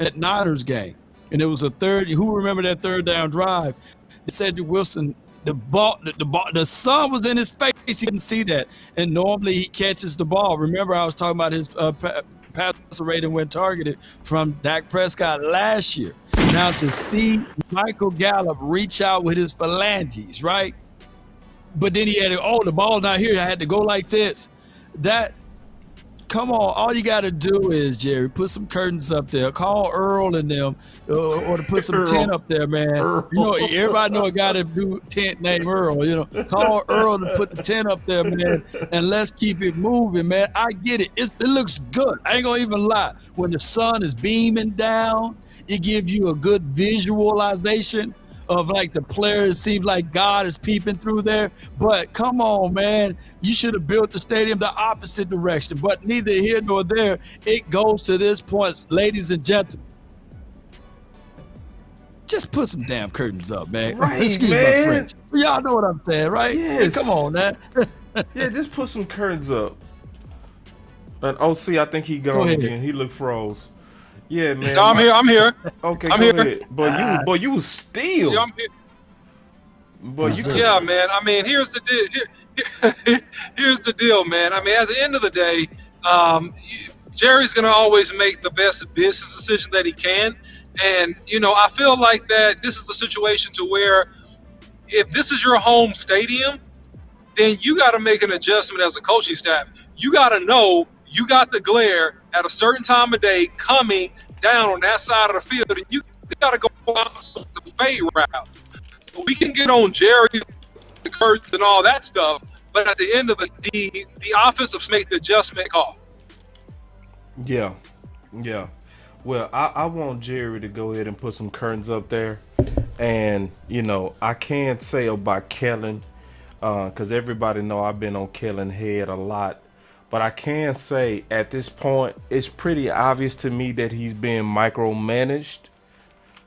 at Niners game, and it was a third. Who remember that third down drive? It said to Wilson, the sun was in his face. He didn't see that, and normally he catches the ball. Remember, I was talking about his passer rating when targeted from Dak Prescott last year. Now to see Michael Gallup reach out with his phalanges, right? But then he had to, the ball's not here. I had to go like this. Come on, all you got to do is, Jerry, put some curtains up there. Call Earl and them, or to put some tent up there, man. Everybody know a guy that do tent named Earl. Call Earl to put the tent up there, man, and let's keep it moving, man. I get it. It looks good. I ain't gonna even lie. When the sun is beaming down, it gives you a good visualization of like the player. It seems like God is peeping through there. But come on, man. You should have built the stadium the opposite direction. But neither here nor there. It goes to this point, ladies and gentlemen. Just put some damn curtains up, man. Right, Excuse man. my French. Y'all know what I'm saying, right? Yes. Come on, man. Yeah, just put some curtains up. And OC, I think he gone again. He look froze. Yeah, man. No, I'm here. Okay, I'm go here. ahead. You was still. Yeah, I'm here. But Yeah, man. I mean, here's the deal. Here's the deal, man. I mean, at the end of the day, Jerry's gonna always make the best business decision that he can, and I feel like that this is a situation to where if this is your home stadium, then you got to make an adjustment as a coaching staff. You got to know you got the glare at a certain time of day coming down on that side of the field, and you got to go out the fade route. So we can get on Jerry, the Kurtz, and all that stuff, but at the end of the offensive make the adjustment call. Yeah. Well, I want Jerry to go ahead and put some curtains up there. And, I can't say about Kellen, because everybody know I've been on Kellen's head a lot. But I can say at this point, it's pretty obvious to me that he's being micromanaged.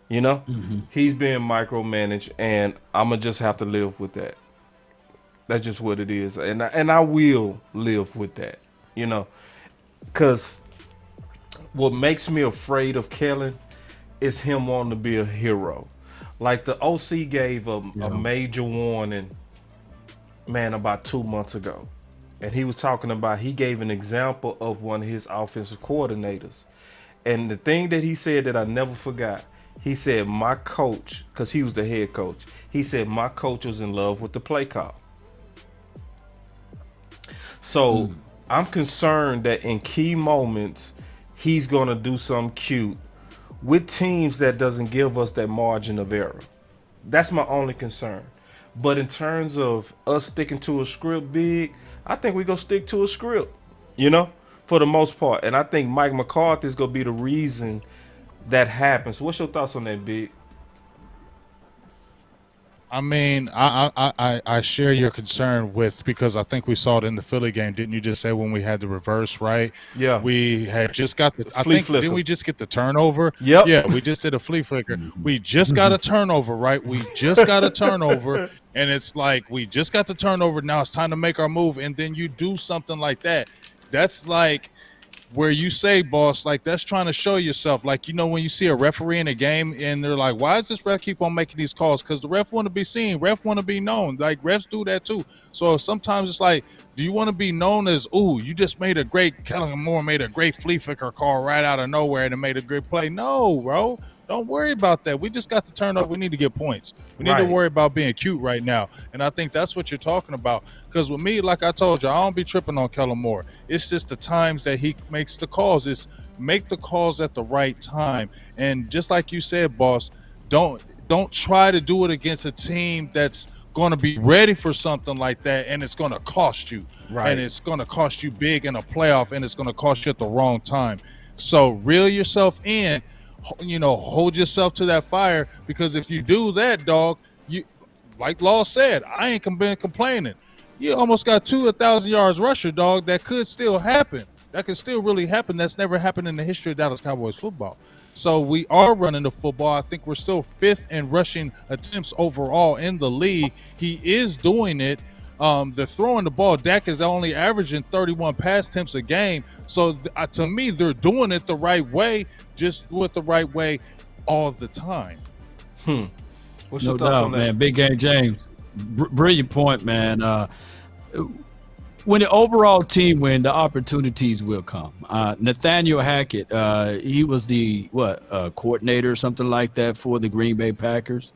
He's being micromanaged, and I'm going to just have to live with that. That's just what it is. And I will live with that, because what makes me afraid of Kellen is him wanting to be a hero. Like the OC gave a major warning, man, about 2 months ago. And he was talking about, he gave an example of one of his offensive coordinators. And the thing that he said that I never forgot, he said, my coach, because he was the head coach, he said, my coach was in love with the play call. So I'm concerned that in key moments, he's going to do something cute with teams that doesn't give us that margin of error. That's my only concern. But in terms of us sticking to a script big, I think we're going to stick to a script, for the most part. And I think Mike McCarthy is going to be the reason that happens. What's your thoughts on that, Big? I mean, I share your concern because I think we saw it in the Philly game. Didn't you just say when we had the reverse, right? Yeah. We had just got the didn't we just get the turnover? Yep. Yeah, we just did a flea flicker. We just got a turnover, right? We just got a turnover, and it's like we just got the turnover. Now it's time to make our move, and then you do something like that. That's like where you say, boss, like that's trying to show yourself. Like, when you see a referee in a game and they're like, why does this ref keep on making these calls? Because the ref want to be seen. Ref want to be known. Like, refs do that too. So sometimes it's like, do you want to be known as, ooh, you just made a great, Kellen Moore made a great flea flicker call right out of nowhere and made a great play? No, bro. Don't worry about that. We just got the turnover. We need to get points. We need to worry about being cute right now. And I think that's what you're talking about. Because with me, like I told you, I don't be tripping on Kellen Moore. It's just the times that he makes the calls. It's make the calls at the right time. And just like you said, boss, don't try to do it against a team that's going to be ready for something like that, and it's going to cost you. Right. And it's going to cost you big in a playoff, and it's going to cost you at the wrong time. So reel yourself in. Hold yourself to that fire, because if you do that, dog, you, like Law said, I ain't been complaining. You almost got 1,000 yards rusher, dog. That could still happen. That could still really happen. That's never happened in the history of Dallas Cowboys football. So we are running the football. I think we're still 5th in rushing attempts overall in the league. He is doing it. They're throwing the ball. Dak is only averaging 31 pass attempts a game. So to me, they're doing it the right way. Just do it the right way all the time. What's no your thoughts doubt, on that? man. Big Game James. Brilliant point, man. When the overall team win, the opportunities will come. Nathaniel Hackett, he was the coordinator or something like that for the Green Bay Packers,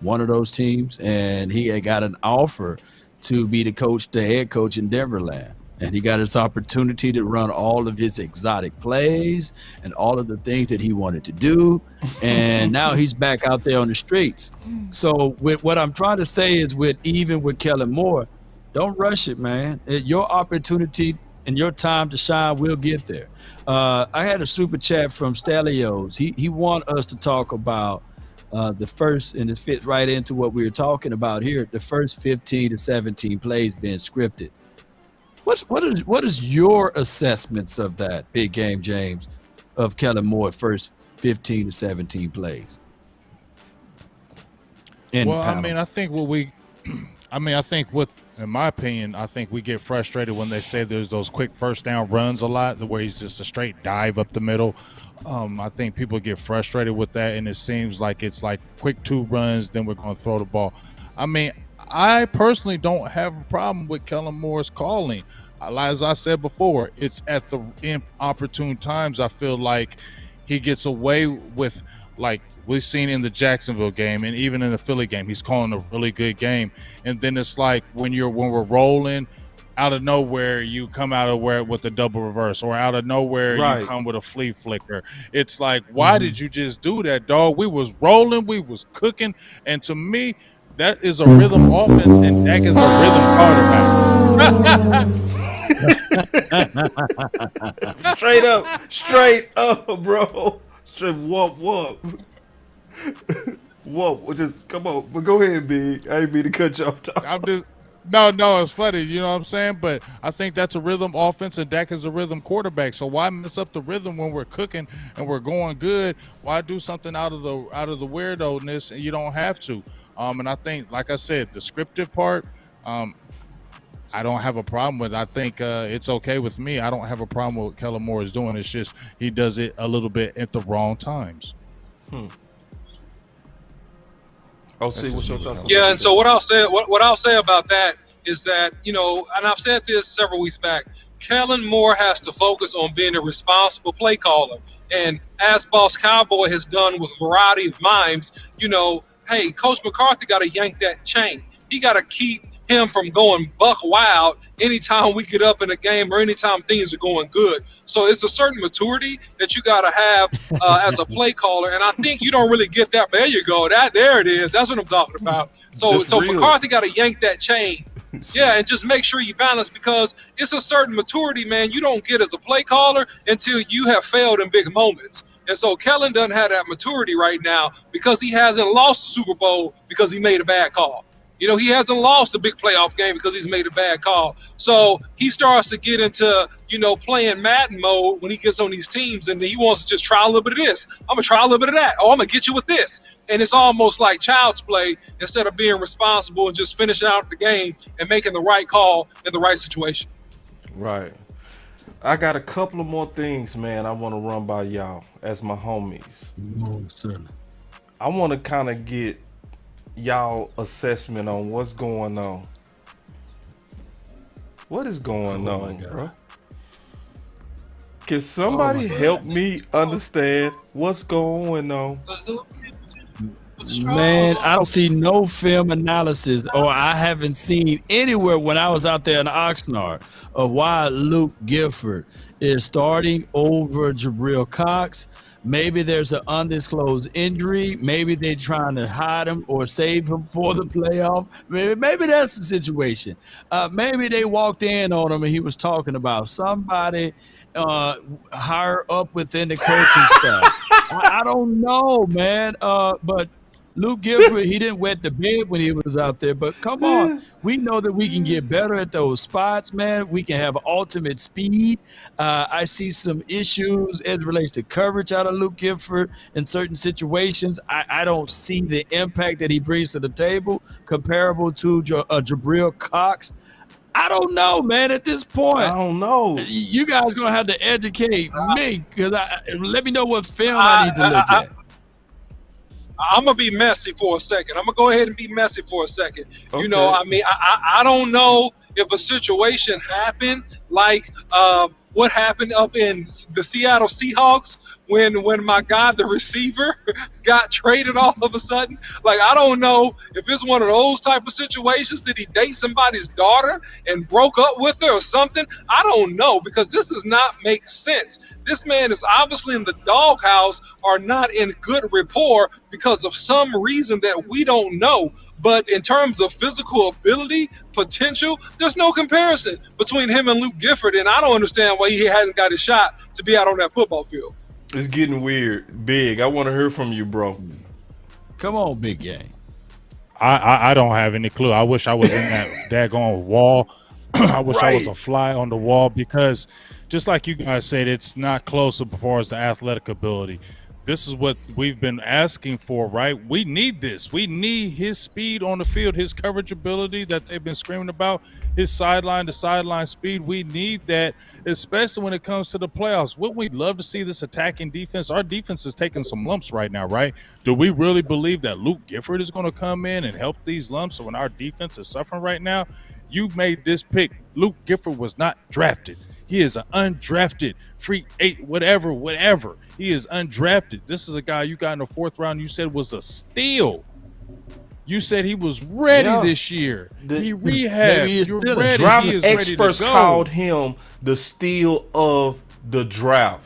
one of those teams, and he had got an offer to be the head coach in Denverland. And he got his opportunity to run all of his exotic plays and all of the things that he wanted to do. And now he's back out there on the streets. So with what I'm trying to say is even with Kellen Moore, don't rush it, man. Your opportunity and your time to shine will get there. I had a super chat from Stelios. He want us to talk about the first, and it fits right into what we were talking about here, the first 15 to 17 plays being scripted. What is your assessments of that, Big Game James, of Kellen Moore first 15 to 17 plays? In my opinion, I think we get frustrated when they say there's those quick first down runs a lot, where he's just a straight dive up the middle. I think people get frustrated with that, and it seems like it's like quick 2 runs, then we're going to throw the ball. I mean, I personally don't have a problem with Kellen Moore's calling. As I said before, it's at the inopportune times. I feel like he gets away with, like we've seen in the Jacksonville game and even in the Philly game, he's calling a really good game. And then it's like when we're rolling, out of nowhere you come out of where with a double reverse, or out of nowhere you come with a flea flicker. It's like, why did you just do that, dog? We was rolling, we was cooking, and to me, that is a rhythm offense, and Dak is a rhythm quarterback. Straight up, bro. Straight whoop. Whoa, just come on. But go ahead, Big. I ain't mean to cut you off. No, it's funny, you know what I'm saying? But I think that's a rhythm offense, and Dak is a rhythm quarterback. So why mess up the rhythm when we're cooking and we're going good? Why do something out of the weirdo-ness, and you don't have to? And I think, like I said, the scripted part, I don't have a problem with. I think it's okay with me. I don't have a problem with what Kellen Moore is doing. It's just he does it a little bit at the wrong times. I'll see what your thoughts. Yeah, and so what I'll say about that is that, you know, and I've said this several weeks back, Kellen Moore has to focus on being a responsible play caller. And as Boss Cowboy has done with a variety of mimes, you know, hey, Coach McCarthy got to yank that chain. He got to keep him from going buck wild anytime we get up in a game or anytime things are going good. So it's a certain maturity that you got to have as a play caller, and I think you don't really get that. There you go. There it is. That's what I'm talking about. So McCarthy got to yank that chain. Yeah, and just make sure you balance, because it's a certain maturity, man, you don't get as a play caller until you have failed in big moments. And so Kellen doesn't have that maturity right now because he hasn't lost the Super Bowl because he made a bad call. You know, he hasn't lost a big playoff game because he's made a bad call. So he starts to get into, you know, playing Madden mode when he gets on these teams, and he wants to just try a little bit of this. I'm going to try a little bit of that. Oh, I'm going to get you with this. And it's almost like child's play instead of being responsible and just finishing out the game and making the right call in the right situation. Right. I got a couple of more things, man, I want to run by y'all as my homies. I want to kind of get y'all assessment on what's going on. What is going on, bro? Can somebody help me understand what's going on? Man, I don't see no film analysis, or I haven't seen anywhere when I was out there in Oxnard of why Luke Gifford is starting over Jabril Cox. Maybe there's an undisclosed injury. Maybe they're trying to hide him or save him for the playoff. Maybe that's the situation. Maybe they walked in on him and he was talking about somebody higher up within the coaching staff. I don't know, man. But Luke Gifford, he didn't wet the bed when he was out there. But come on, we know that we can get better at those spots, man. We can have ultimate speed. I see some issues as it relates to coverage out of Luke Gifford in certain situations. I don't see the impact that he brings to the table comparable to Jabril Cox. I don't know, man, at this point. I don't know. You guys going to have to educate me, because let me know what film I need to look at. I'm going to be messy for a second. I'm going to go ahead and be messy for a second. Okay. You know, I mean, I don't know if a situation happened like what happened up in the Seattle Seahawks when my guy, the receiver, got traded all of a sudden. Like, I don't know if it's one of those type of situations. Did he date somebody's daughter and broke up with her or something? I don't know, because this does not make sense. This man is obviously in the doghouse or not in good rapport because of some reason that we don't know. But in terms of physical ability, potential, there's no comparison between him and Luke Gifford, and I don't understand why he hasn't got a shot to be out on that football field. It's getting weird. Big, I want to hear from you, bro. Come on, Big Gang. I don't have any clue. I wish I was in that daggone wall. I wish I was a fly on the wall, because just like you guys said, it's not close as far as the athletic ability. This is what we've been asking for, right? We need this. We need his speed on the field, his coverage ability that they've been screaming about, his sideline to sideline speed. We need that, especially when it comes to the playoffs. Wouldn't we love to see this attacking defense? Our defense is taking some lumps right now, right? Do we really believe that Luke Gifford is going to come in and help these lumps when our defense is suffering right now? You made this pick. Luke Gifford was not drafted. He is an undrafted free whatever. He is undrafted. This is a guy you got in the fourth round you said was a steal. You said he was ready this year. He rehabbed. You're ready. Draft He is ready to experts go. called him the steal of the draft.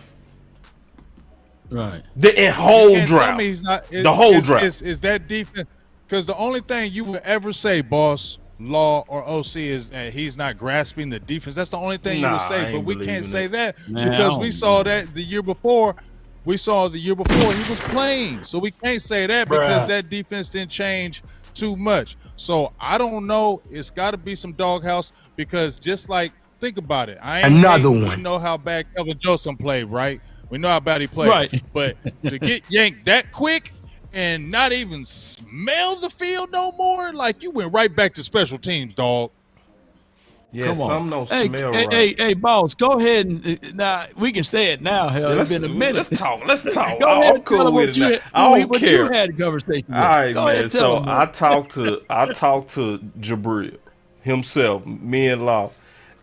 Right. The whole draft. Tell me he's not. The whole draft. Is that defense? Because the only thing you would ever say, boss, Law, or OC is that he's not grasping the defense. That's the only thing you would say. But we can't say that because we saw that the year before. We saw the year before he was playing. So we can't say that because that defense didn't change too much. So I don't know. It's got to be some doghouse because just like, think about it. Another one. We know how bad Kelvin Joseph played, right? We know how bad he played. Right. But to get yanked that quick and not even smell the field no more, like you went right back to special teams, dog. Yeah, Come on. some don't Hey, smell hey, right. hey, boss, go ahead and now we can say it now. Hell, it's been a minute. Let's talk. Let's talk. Go ahead I'm and tell cool them with what it you now. had, I don't what care. you had a conversation with. All right, go ahead man. and tell So them. I talked to Jabril himself, me and Law,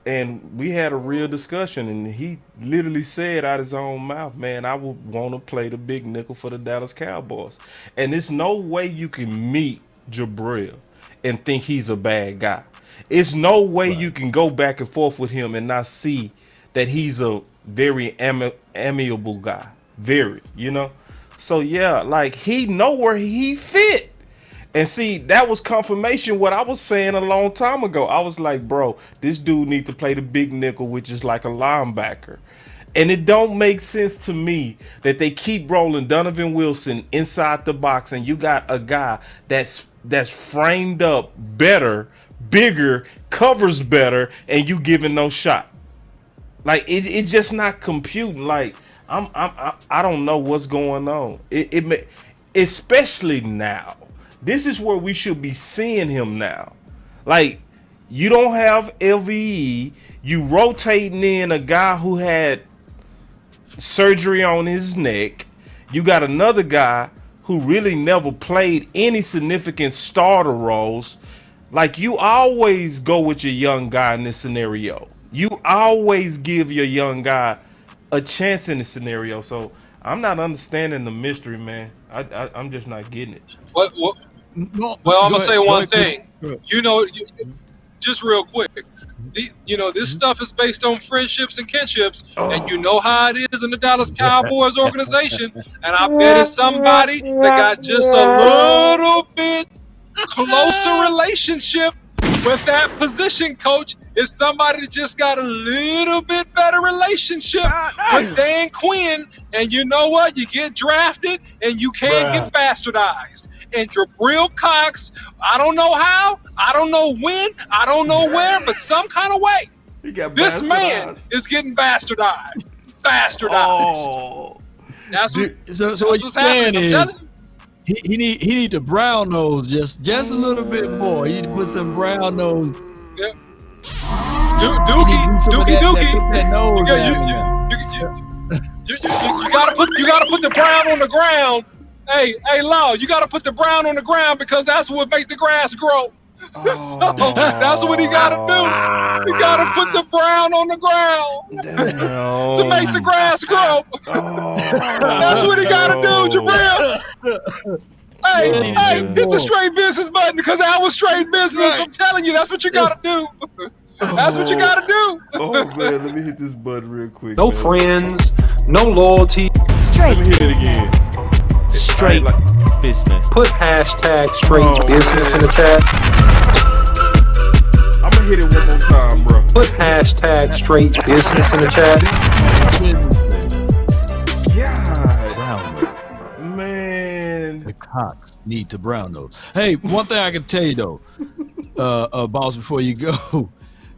and we had a real discussion. And he literally said out his own mouth, "Man, I would want to play the big nickel for the Dallas Cowboys." And there's no way you can meet Jabril and think he's a bad guy. It's no way you can go back and forth with him and not see that he's a very amiable guy. Very, you know? So, yeah, like, he know where he fit. And see, that was confirmation what I was saying a long time ago. I was like, bro, this dude need to play the big nickel, which is like a linebacker. And it don't make sense to me that they keep rolling Donovan Wilson inside the box and you got a guy that's framed up better, bigger, covers better, and you giving no shot. Like it's just not computing. Like I don't know what's going on. Especially now. This is where we should be seeing him now. Like you don't have LVE. You rotating in a guy who had surgery on his neck. You got another guy who really never played any significant starter roles. Like you always go with your young guy in this scenario. You always give your young guy a chance in this scenario. So I'm not understanding the mystery, man. I'm just not getting it. Well, I'm gonna say one thing. You know, just real quick. This stuff is based on friendships and kinships, and you know how it is in the Dallas Cowboys organization. And I bet it's somebody that got just a little bit closer relationship with that position coach. Is somebody that just got a little bit better relationship with Dan Quinn. And you know what? You get drafted and you can't get bastardized. And Jabril Cox, I don't know how, I don't know when, I don't know where, but some kind of way, this man is getting bastardized. Oh. That's what what's happening. Is he need to brown nose just a little bit more. He need to put some brown nose. Yeah. Dookie. You gotta put the brown on the ground. Hey, Law, you gotta put the brown on the ground because that's what makes the grass grow. So that's what he gotta do. He gotta put the brown on the ground to make the grass grow. That's what he gotta do, Jabril. Hey, hit the straight business button because that was straight business. Right. I'm telling you, that's what you gotta do. That's what you gotta do. Oh man, let me hit this button real quick. No friends, no loyalty. Straight let me hit it again. Straight business. Put hashtag straight business in the chat. I'm gonna hit it one more time, bro. Put hashtag straight business in the chat. God, man. The Cox need to brown nose. Hey, one thing I can tell you though, boss, before you go,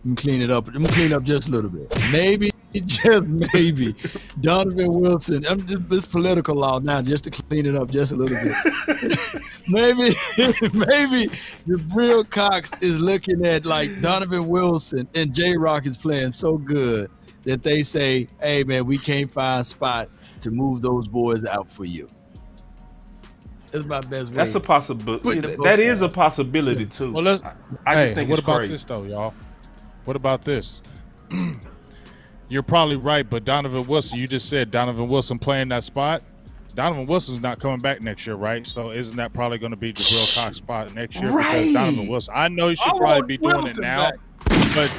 and clean it up. I'm gonna clean up just a little bit. Maybe, just maybe, Donovan Wilson. I'm just this political law now, just to clean it up just a little bit. maybe Jabril Cox is looking at like Donovan Wilson and J-Rock is playing so good that they say, "Hey man, we can't find a spot to move those boys out for you." That's my best way. That's a possibility. That is a possibility too. Well, I just think what it's about crazy. this though, y'all? What about this? You're probably right, but Donovan Wilson, you just said Donovan Wilson playing that spot. Donovan Wilson's not coming back next year, right? So isn't that probably going to be Jabril Cox's spot next year? Right. Because Donovan Wilson, I know he should probably be doing it now, but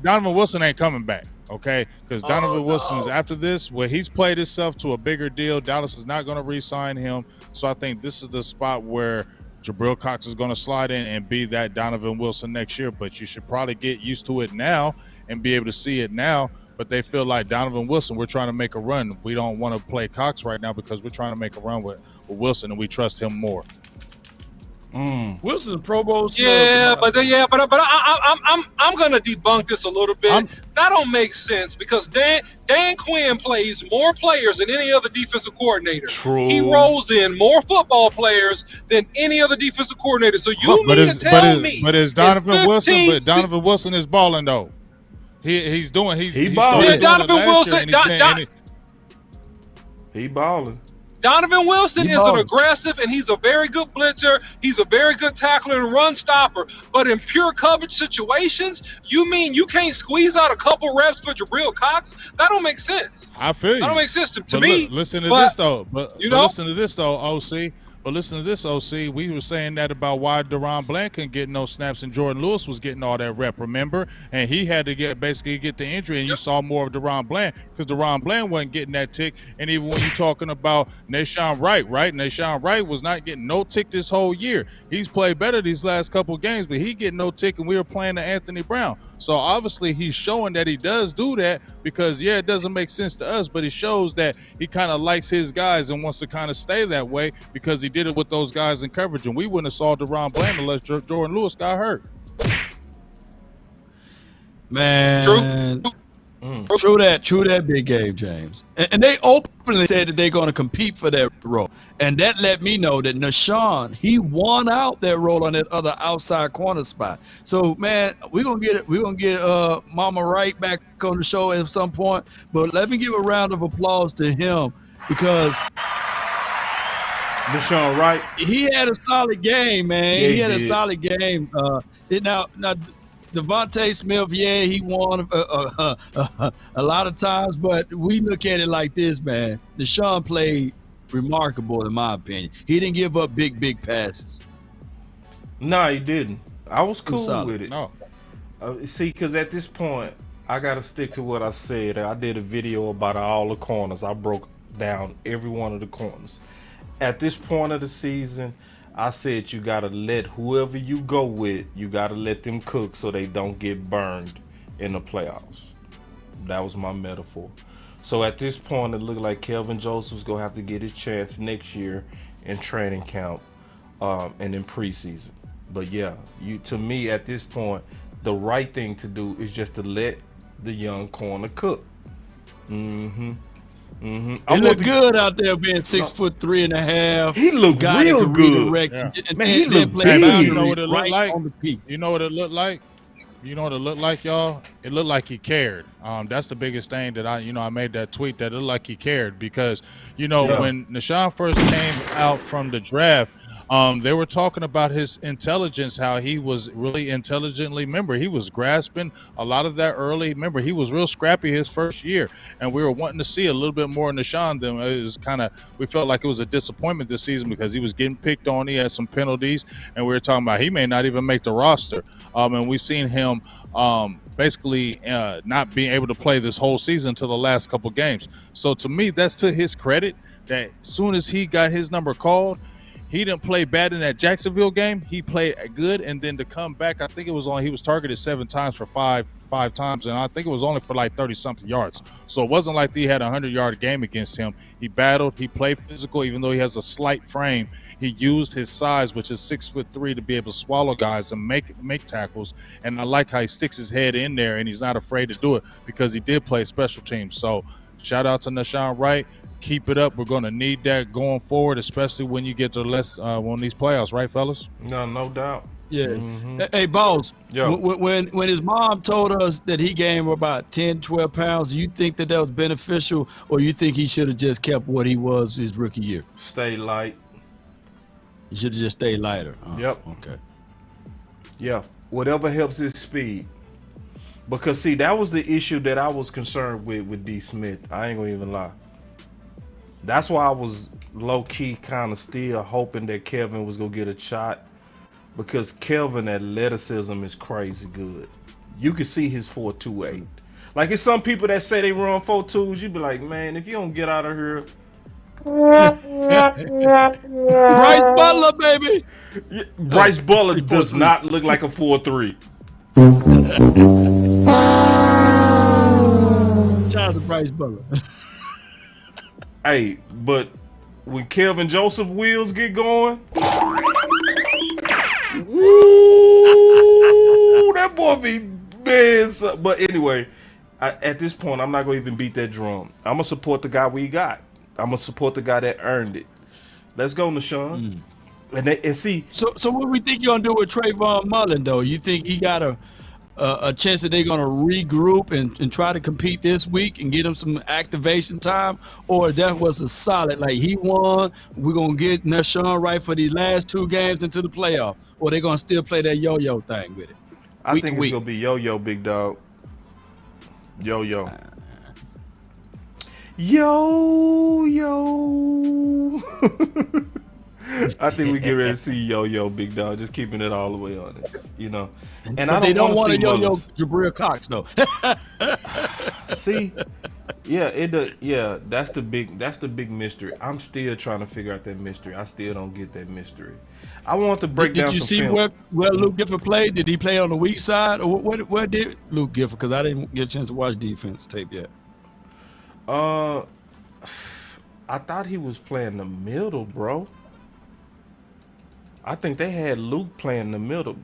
Donovan Wilson ain't coming back, okay? Because Donovan Wilson's after this, where he's played himself to a bigger deal, Dallas is not going to re-sign him. So I think this is the spot where Jabril Cox is going to slide in and be that Donovan Wilson next year. But you should probably get used to it now and be able to see it now. But they feel like Donovan Wilson, we're trying to make a run. We don't want to play Cox right now because we're trying to make a run with Wilson, and we trust him more. Wilson's Pro Bowl. Yeah, but I'm gonna debunk this a little bit. That don't make sense because Dan Quinn plays more players than any other defensive coordinator. True. He rolls in more football players than any other defensive coordinator. So you mean to tell me? But is Donovan Wilson? But Donovan Wilson is balling though. He's balling. Yeah, Donovan Wilson. He balling. Donovan Wilson is an aggressive, and he's a very good blitzer. He's a very good tackler and run stopper. But in pure coverage situations, you mean you can't squeeze out a couple reps for Jabril Cox? That don't make sense. I feel you. That don't make sense to me. Listen to this though. But listen to this though, OC. But listen to this, OC. We were saying that about why Deron Bland couldn't get no snaps and Jordan Lewis was getting all that rep, remember? And he had to basically get the injury, and you saw more of Deron Bland because Deron Bland wasn't getting that tick. And even when you're talking about Nashawn Wright, right? Nashawn Wright was not getting no tick this whole year. He's played better these last couple of games, but he getting no tick, and we were playing to Anthony Brown. So obviously he's showing that he does do that because, it doesn't make sense to us, but he shows that he kind of likes his guys and wants to kind of stay that way because he did it with those guys in coverage, and we wouldn't have saw Deron Bland unless Jordan Lewis got hurt. Man, true that, big game, James. And they openly said that they're going to compete for that role, and that let me know that Nashawn, he won out that role on that other outside corner spot. So man, we're gonna get Mama Wright back on the show at some point. But let me give a round of applause to him because Nashawn Wright, he had a solid game, man. Yeah, he had a solid game. Now Devontae Smith, he won a lot of times, but we look at it like this, man. Nashawn played remarkable, in my opinion. He didn't give up big passes. No, he didn't. I was cool with it. No. See, because at this point, I got to stick to what I said. I did a video about all the corners. I broke down every one of the corners. At this point of the season, I said you got to let whoever you go with, you got to let them cook so they don't get burned in the playoffs. That was my metaphor. So at this point, it looked like Kelvin Joseph's going to have to get his chance next year in training camp and in preseason. But to me, at this point, the right thing to do is just to let the young corner cook. He looked good out there being 6'3.5". He looked real good. Man, he looked big. You know what it looked like? You know what it looked like? You know what it looked like, y'all? It looked like he cared. That's the biggest thing that I made that tweet that it looked like he cared because, when Nashawn first came out from the draft, they were talking about his intelligence, how he was really intelligently, remember, he was grasping a lot of that early. Remember, he was real scrappy his first year, and we were wanting to see a little bit more of Nashawn than it was we felt like it was a disappointment this season because he was getting picked on. He had some penalties, and we were talking about he may not even make the roster. And we've seen him basically not being able to play this whole season until the last couple games. So to me, that's to his credit that as soon as he got his number called, he didn't play bad in that Jacksonville game. He played good, and then to come back, I think it was he was targeted 7 times for five times, and I think it was only for like 30-something yards. So it wasn't like he had a 100-yard game against him. He battled. He played physical, even though he has a slight frame. He used his size, which is 6'3", to be able to swallow guys and make tackles. And I like how he sticks his head in there, and he's not afraid to do it because he did play special teams. So shout out to Nashawn Wright. Keep it up. We're going to need that going forward, especially when you get to on these playoffs, right, fellas? No doubt. Yeah. Hey, boss. Yo. When his mom told us that he gained about 10, 12 pounds, do you think that was beneficial, or you think he should have just kept what he was his rookie year? Stay light. He should have just stayed lighter. Yep. Okay. Yeah. Whatever helps his speed. Because, see, that was the issue that I was concerned with D. Smith. I ain't going to even lie. That's why I was low-key kind of still hoping that Kevin was going to get a shot, because Kevin athleticism is crazy good. You can see his 4.28. Like, it's some people that say they run 4.2s. You be like, man, if you don't get out of here. Bryce Butler, baby. Yeah, Bryce Butler does not look like a 4.3. Shout out to Bryce Butler. Hey, but when Kelvin Joseph wheels get going, woo, that boy be man. But anyway, at this point, I'm not gonna even beat that drum. I'm gonna support the guy we got. I'm gonna support the guy that earned it. Let's go, Nashawn. And see. So what do we think you're gonna do with Trayvon Mullen though? You think he got a chance that they're gonna regroup and try to compete this week and get him some activation time, or that was a solid like he won? We're gonna get Nashawn right for these last 2 games into the playoff, or they're gonna still play that yo-yo thing with it? I think it's gonna be yo-yo, big dog. Yo-yo. Yo-yo. I think we get ready to see yo-yo, big dog. Just keeping it all the way honest, you know. And they don't want to yo-yo Jabril Cox though. See, yeah, that's the big mystery. I'm still trying to figure out that mystery. I still don't get that mystery. I want to break down. Did you see where Luke Gifford played? Did he play on the weak side, or where did Luke Gifford? Because I didn't get a chance to watch defense tape yet. I thought he was playing the middle, bro. I think they had Luke playing the middle,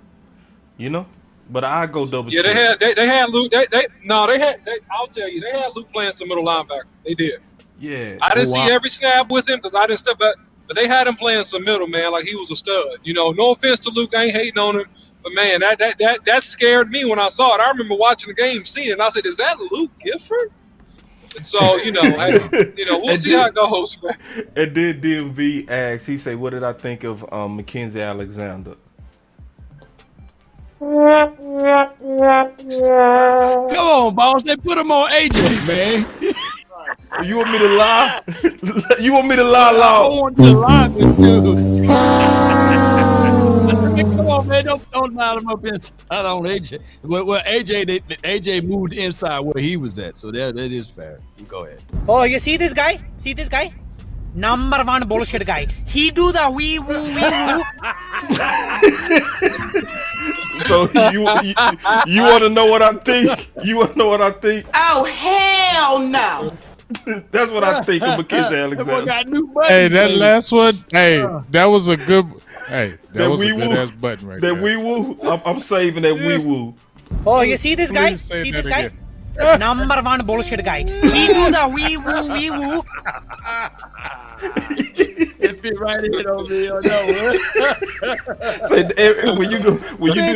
you know. But I go double check. Yeah, they had Luke. I'll tell you, they had Luke playing some middle linebacker. They did. Yeah. I didn't see every snap with him because I didn't step back, but they had him playing some middle, man, like he was a stud. You know, no offense to Luke, I ain't hating on him, but man, that scared me when I saw it. I remember watching the game, seeing it, and I said, "Is that Luke Gifford?" And so, you know, we'll see how it goes. And then DMV asked, he said, "What did I think of Mackenzie Alexander?" Come on, boss. They put him on AJ, man. You want me to lie? You want me to lie, Law? I want to lie with you. Come on, man. Don't line him up inside on AJ. Well, AJ moved inside where he was at, so that is fair. You go ahead. Oh, you see this guy? See this guy? Number 1 bullshit guy. He do the wee woo wee woo. So you want to know what I think? You want to know what I think? Oh hell no! That's what I think of Mackenzie Alexander. Hey, that last one. Hey, that was a good. Hey, that was a good ass button right there. That wee woo. I'm saving that wee woo. Oh, you see this guy? See this guy? Number 1 bullshit guy. He do the wee woo wee woo. It fit right in over here. No. So when you do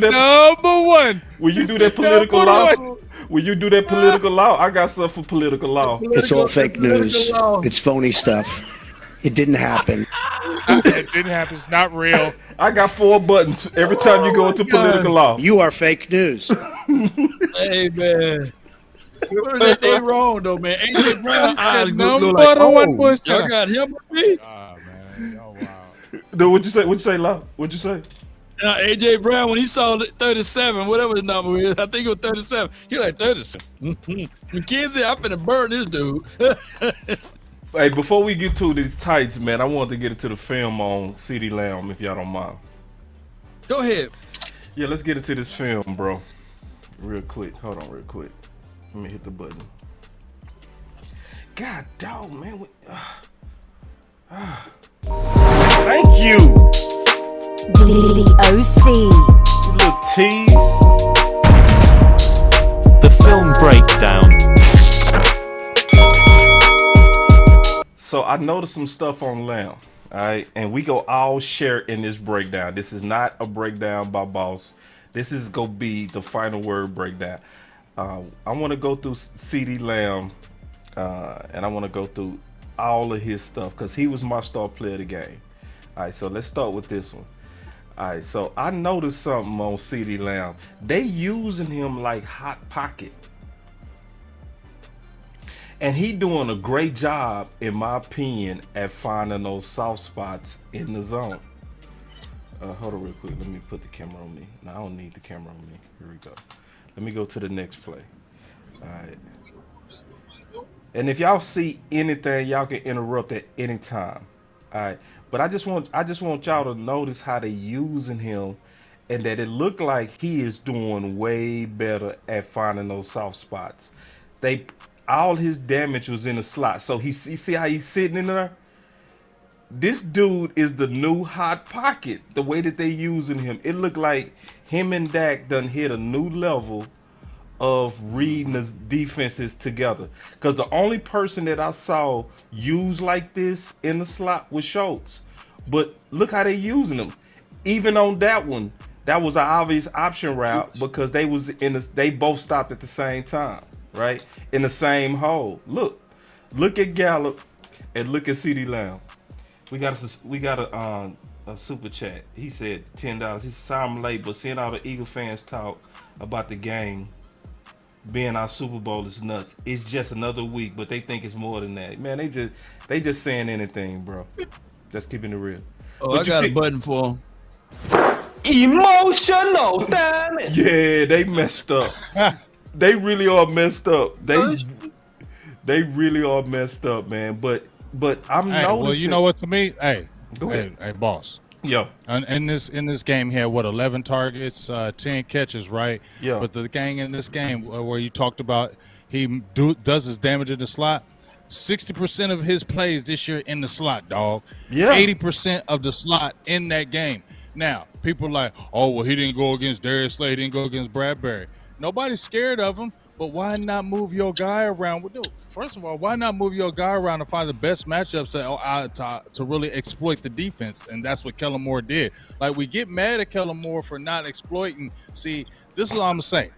that number 1, when you do that political law, when you do that political law, I got something for political law. It's all fake news. It's phony stuff. It didn't happen. It didn't happen. It's not real. I got 4 buttons every time you go into political law. You are fake news. Hey man. They wrong though, man. AJ Brown eyes number look like, 1 push. Y'all got him with me? Oh man. Oh wow. No, what'd you say? What'd you say, Law? What'd you say? AJ Brown, when he saw 37, whatever his number is, I think it was 37. He like 37. Mackenzie, I'm finna burn this dude. Hey, before we get to these tights, man, I wanted to get into the film on CeeDee Lamb, if y'all don't mind. Go ahead. Yeah, let's get into this film, bro. Real quick. Hold on real quick. Let me hit the button. God dog, man. Thank you. The OC. You little tease. The film breakdown. So I noticed some stuff on Lamb. Alright, and we go all share in this breakdown. This is not a breakdown by boss. This is gonna be the final word breakdown. I want to go through CeeDee Lamb, and I want to go through all of his stuff because he was my star player of the game. All right, so let's start with this one. All right, so I noticed something on CeeDee Lamb. They using him like hot pocket. And he doing a great job, in my opinion, at finding those soft spots in the zone. Hold on real quick. Let me put the camera on me. No, I don't need the camera on me. Here we go. Let me go to the next play. All right. And if y'all see anything, y'all can interrupt at any time. All right. But I just want y'all to notice how they using him, and that it looked like he is doing way better at finding those soft spots. All his damage was in the slot. So you see how he's sitting in there? This dude is the new hot pocket. The way that they using him, it looked like him and Dak done hit a new level of reading the defenses together. Because the only person that I saw use like this in the slot was Schultz. But look how they using him. Even on that one, that was an obvious option route because they both stopped at the same time, right? In the same hole. Look at Gallup and look at CeeDee Lamb. We got a super chat. He said $10. He said, sorry I'm late, but seeing all the Eagle fans talk about the game being our Super Bowl is nuts. It's just another week, but they think it's more than that. Man, they just saying anything, bro. Just keeping it real. Oh, but I got a button for him. Emotional, damn it. Yeah, they messed up. They really are messed up. They really are messed up, man. But I'm noticing. Well, you know what? To me, go ahead. Hey, boss. Yeah. In this game, he had 11 targets, 10 catches, right? Yeah. But the gang in this game where you talked about he does his damage in the slot. 60% of his plays this year in the slot, dog. Yeah. 80% of the slot in that game. Now, people are like, oh, well, he didn't go against Darius Slay, he didn't go against Bradbury. Nobody's scared of him, but why not move your guy around? First of all, why not move your guy around to find the best matchups to really exploit the defense? And that's what Kellen Moore did. Like, we get mad at Kellen Moore for not exploiting. See, this is what I'm going to say.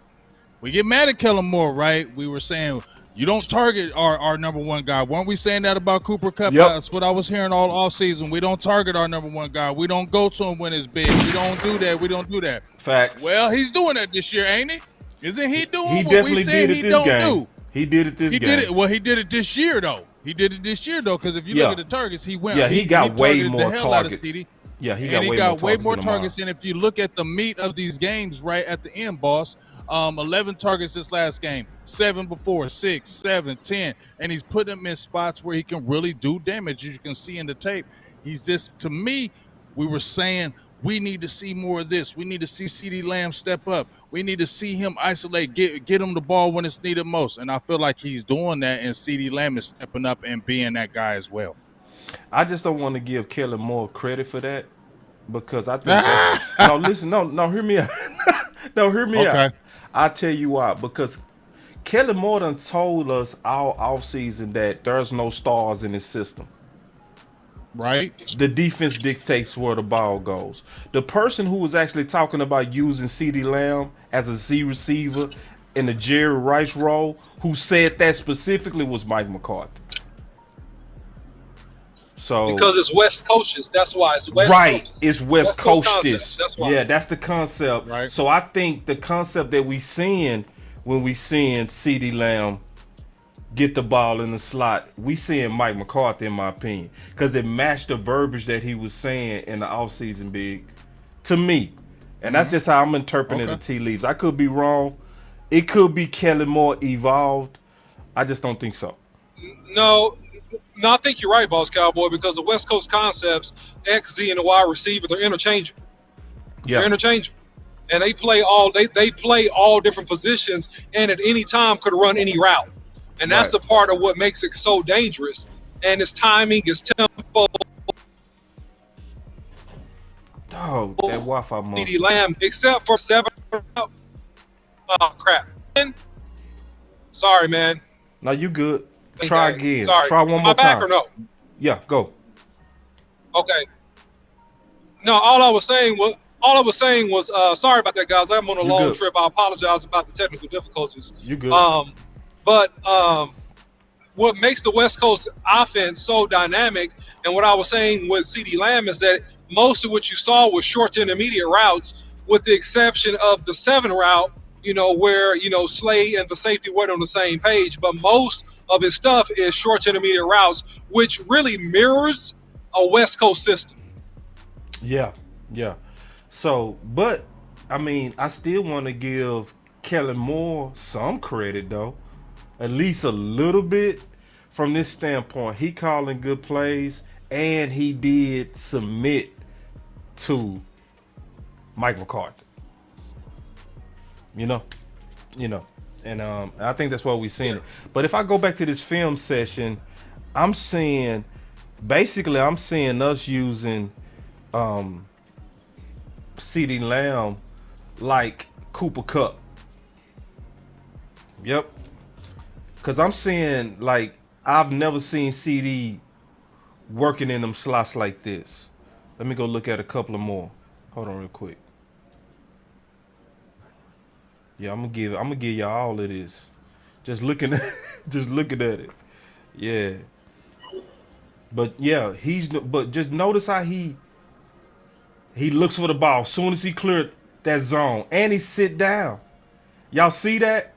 We get mad at Kellen Moore, right? We were saying, you don't target our number one guy. Weren't we saying that about Cooper Kupp? Yep. That's what I was hearing all offseason. We don't target our number one guy. We don't go to him when it's big. We don't do that. We don't do that. Facts. Well, he's doing that this year, ain't he? Isn't he doing He what definitely we said did it he this don't game. do? He did it this game. Did it. Well, he did it this year, though. Because if you look at the targets, he went. Yeah, he got way more targets. Yeah, he got way more targets. And if you look at the meat of these games, right at the end, boss, 11 targets this last game, 7 before, 6, 7, 10, and he's putting them in spots where he can really do damage. As you can see in the tape, he's just, to me, we were saying we need to see more of this. We need to see CeeDee Lamb step up. We need to see him isolate, get him the ball when it's needed most. And I feel like he's doing that, and CeeDee Lamb is stepping up and being that guy as well. I just don't want to give Kellen more credit for that because I think no, hear me out. No, hear me out. I'll tell you why. Because Kellen Moore done told us all offseason that there's no stars in his system. Right? The defense dictates where the ball goes. The person who was actually talking about using CeeDee Lamb as a Z receiver in the Jerry Rice role, who said that specifically, was Mike McCarthy. So because it's West Coaches, that's why it's West right. Coast. It's West Coast. That's why. Yeah, that's the concept. Right. So I think the concept that we seeing when we seeing CeeDee Lamb get the ball in the slot, we seeing Mike McCarthy, in my opinion, because it matched the verbiage that he was saying in the offseason, big, to me. And that's just how I'm interpreting the tea leaves. I could be wrong. It could be Kellen Moore evolved. I just don't think so. No, I think you're right, Boss Cowboy, because the West Coast concepts, X, Z, and the wide receiver, they're interchangeable. Yeah. They're interchangeable. And they play all different positions, and at any time could run any route. And that's the part of what makes it so dangerous. And its timing, its tempo. Dog, that Wi-Fi monkey. CeeDee Lamb, except for 7. Oh, crap. Sorry, man. No, you good. Try again. Sorry. Try one more Am I back time. or no? Yeah, go. Okay. No, all I was saying was sorry about that, guys. I'm on a long trip. I apologize about the technical difficulties. You good. But what makes the West Coast offense so dynamic, and what I was saying with CeeDee Lamb, is that most of what you saw was short to intermediate routes, with the exception of the 7 route where Slay and the safety weren't on the same page, but most of his stuff is short to intermediate routes, which really mirrors a West Coast system. Yeah. So, but I mean, I still want to give Kellen Moore some credit though, at least a little bit. From this standpoint, he calling good plays, and he did submit to Mike McCarthy. And I think that's what we're seeing it. But if I go back to this film session, I'm seeing us using CeeDee Lamb like Cooper Kupp. Yep. Because I'm seeing, like, I've never seen CeeDee working in them slots like this. Let me go look at a couple of more. Hold on real quick. Yeah, I'm gonna give y'all all of this. Just looking at it. Yeah. But yeah, but just notice how he looks for the ball as soon as he cleared that zone, and he sit down. Y'all see that?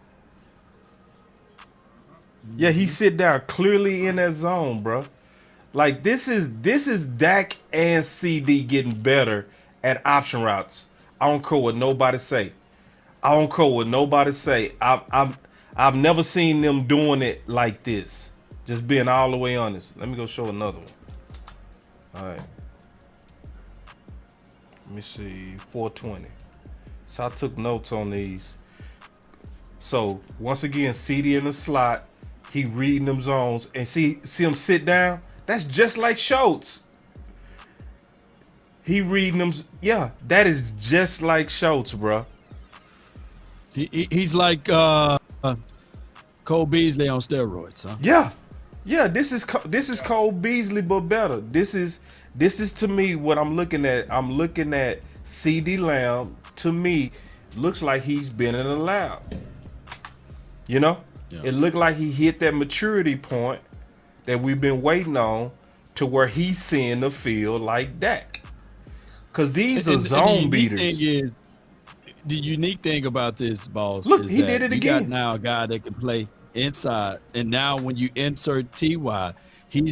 Yeah, he sit down clearly in that zone, bro. Like this is Dak and CeeDee getting better at option routes. I don't care what nobody say. I've never seen them doing it like this. Just being all the way honest. Let me go show another one. All right. Let me see. 420. So I took notes on these. So once again, CeeDee in the slot. He reading them zones, and see him sit down. That's just like Schultz. He reading them. Yeah, that is just like Schultz, bro. He's like Cole Beasley on steroids, huh? Yeah. This is Cole Beasley, but better. This is to me what I'm looking at. I'm looking at CeeDee Lamb. To me, looks like he's been in a lab. It looked like he hit that maturity point that we've been waiting on, to where he's seeing the field like Dak. Because these are zone beaters. The unique thing about this, boss, look, is he that did it you again. got now a guy that can play inside, and now when you insert Ty, he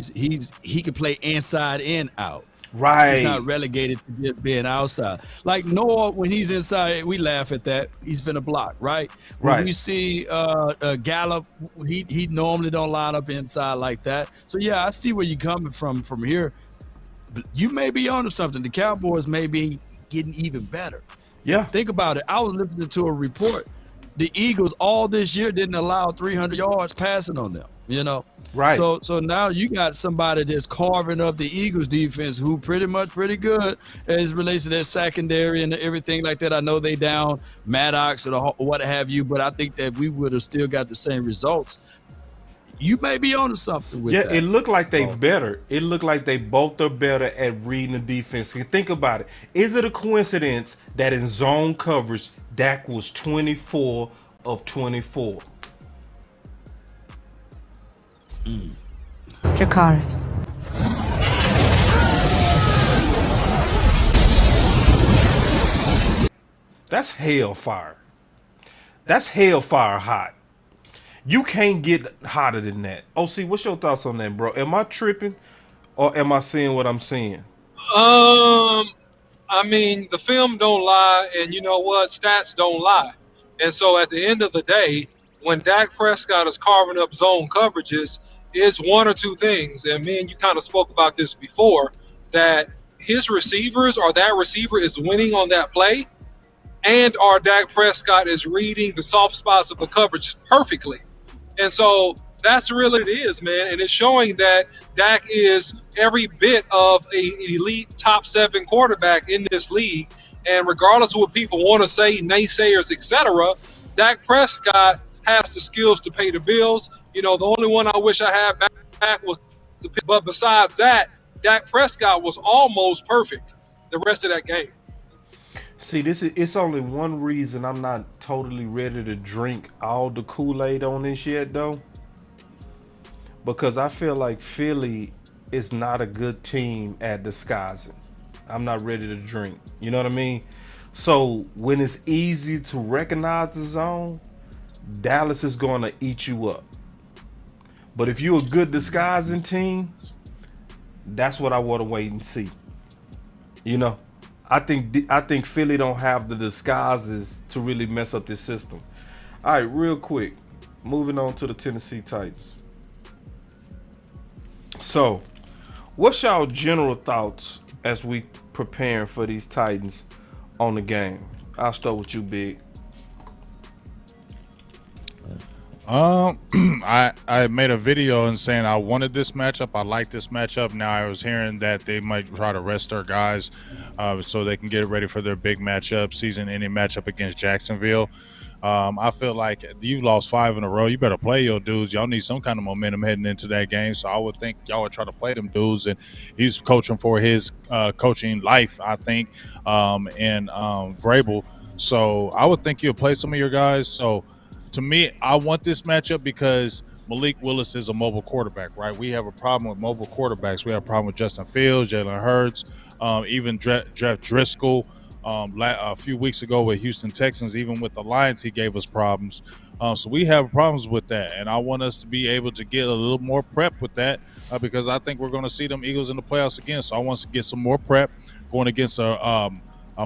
can play inside and out. Right. He's not relegated to just being outside. Like Noah, when he's inside, we laugh at that. He's finna block, right? When we see Gallup, he normally don't line up inside like that. So yeah, I see where you're coming from here. But you may be onto something. The Cowboys may be getting even better. Yeah. Think about it. I was listening to a report. The Eagles all this year didn't allow 300 yards passing on them, Right. So now you got somebody that's carving up the Eagles defense, who pretty good as relates to their secondary and everything like that. I know they down Maddox or what have you, but I think that we would have still got the same results. You may be onto something with that. Yeah, it looked like they better. It looked like they both are better at reading the defense. Think about it. Is it a coincidence that in zone coverage, Dak was 24 of 24? Dracarys. That's hellfire. That's hellfire hot. You can't get hotter than that. OC, what's your thoughts on that, bro? Am I tripping, or am I seeing what I'm seeing? I mean, the film don't lie, and you know what? Stats don't lie. And so at the end of the day, when Dak Prescott is carving up zone coverages, it's one or two things. And me and you kind of spoke about this before, that his receivers, or that receiver, is winning on that play, and or Dak Prescott is reading the soft spots of the coverage perfectly. And so that's really what it is, man. And it's showing that Dak is every bit of an elite top 7 quarterback in this league. And regardless of what people want to say, naysayers, etc., Dak Prescott has the skills to pay the bills. The only one I wish I had back was the pitch. But besides that, Dak Prescott was almost perfect the rest of that game. See, it's only one reason I'm not totally ready to drink all the Kool-Aid on this yet, though. Because I feel like Philly is not a good team at disguising. I'm not ready to drink. You know what I mean? So when it's easy to recognize the zone, Dallas is going to eat you up. But if you're a good disguising team, that's what I want to wait and see. You know, I think Philly don't have the disguises to really mess up this system. All right, real quick, moving on to the Tennessee Titans. So, what's y'all general thoughts as we preparing for these Titans on the game? I'll start with you, Big. I made a video and saying I wanted this matchup. I like this matchup. Now I was hearing that they might try to rest their guys so they can get ready for their big matchup, season-ending matchup against Jacksonville. I feel like you lost 5 in a row. You better play your dudes. Y'all need some kind of momentum heading into that game. So I would think y'all would try to play them dudes. And he's coaching for his coaching life, I think, and Vrabel. So I would think you'll play some of your guys. So to me, I want this matchup because Malik Willis is a mobile quarterback, right? We have a problem with mobile quarterbacks. We have a problem with Justin Fields, Jalen Hurts, even Jeff Driscoll. A few weeks ago with Houston Texans, even with the Lions, he gave us problems. So we have problems with that, and I want us to be able to get a little more prep with that because I think we're going to see them Eagles in the playoffs again. So I want us to get some more prep going against a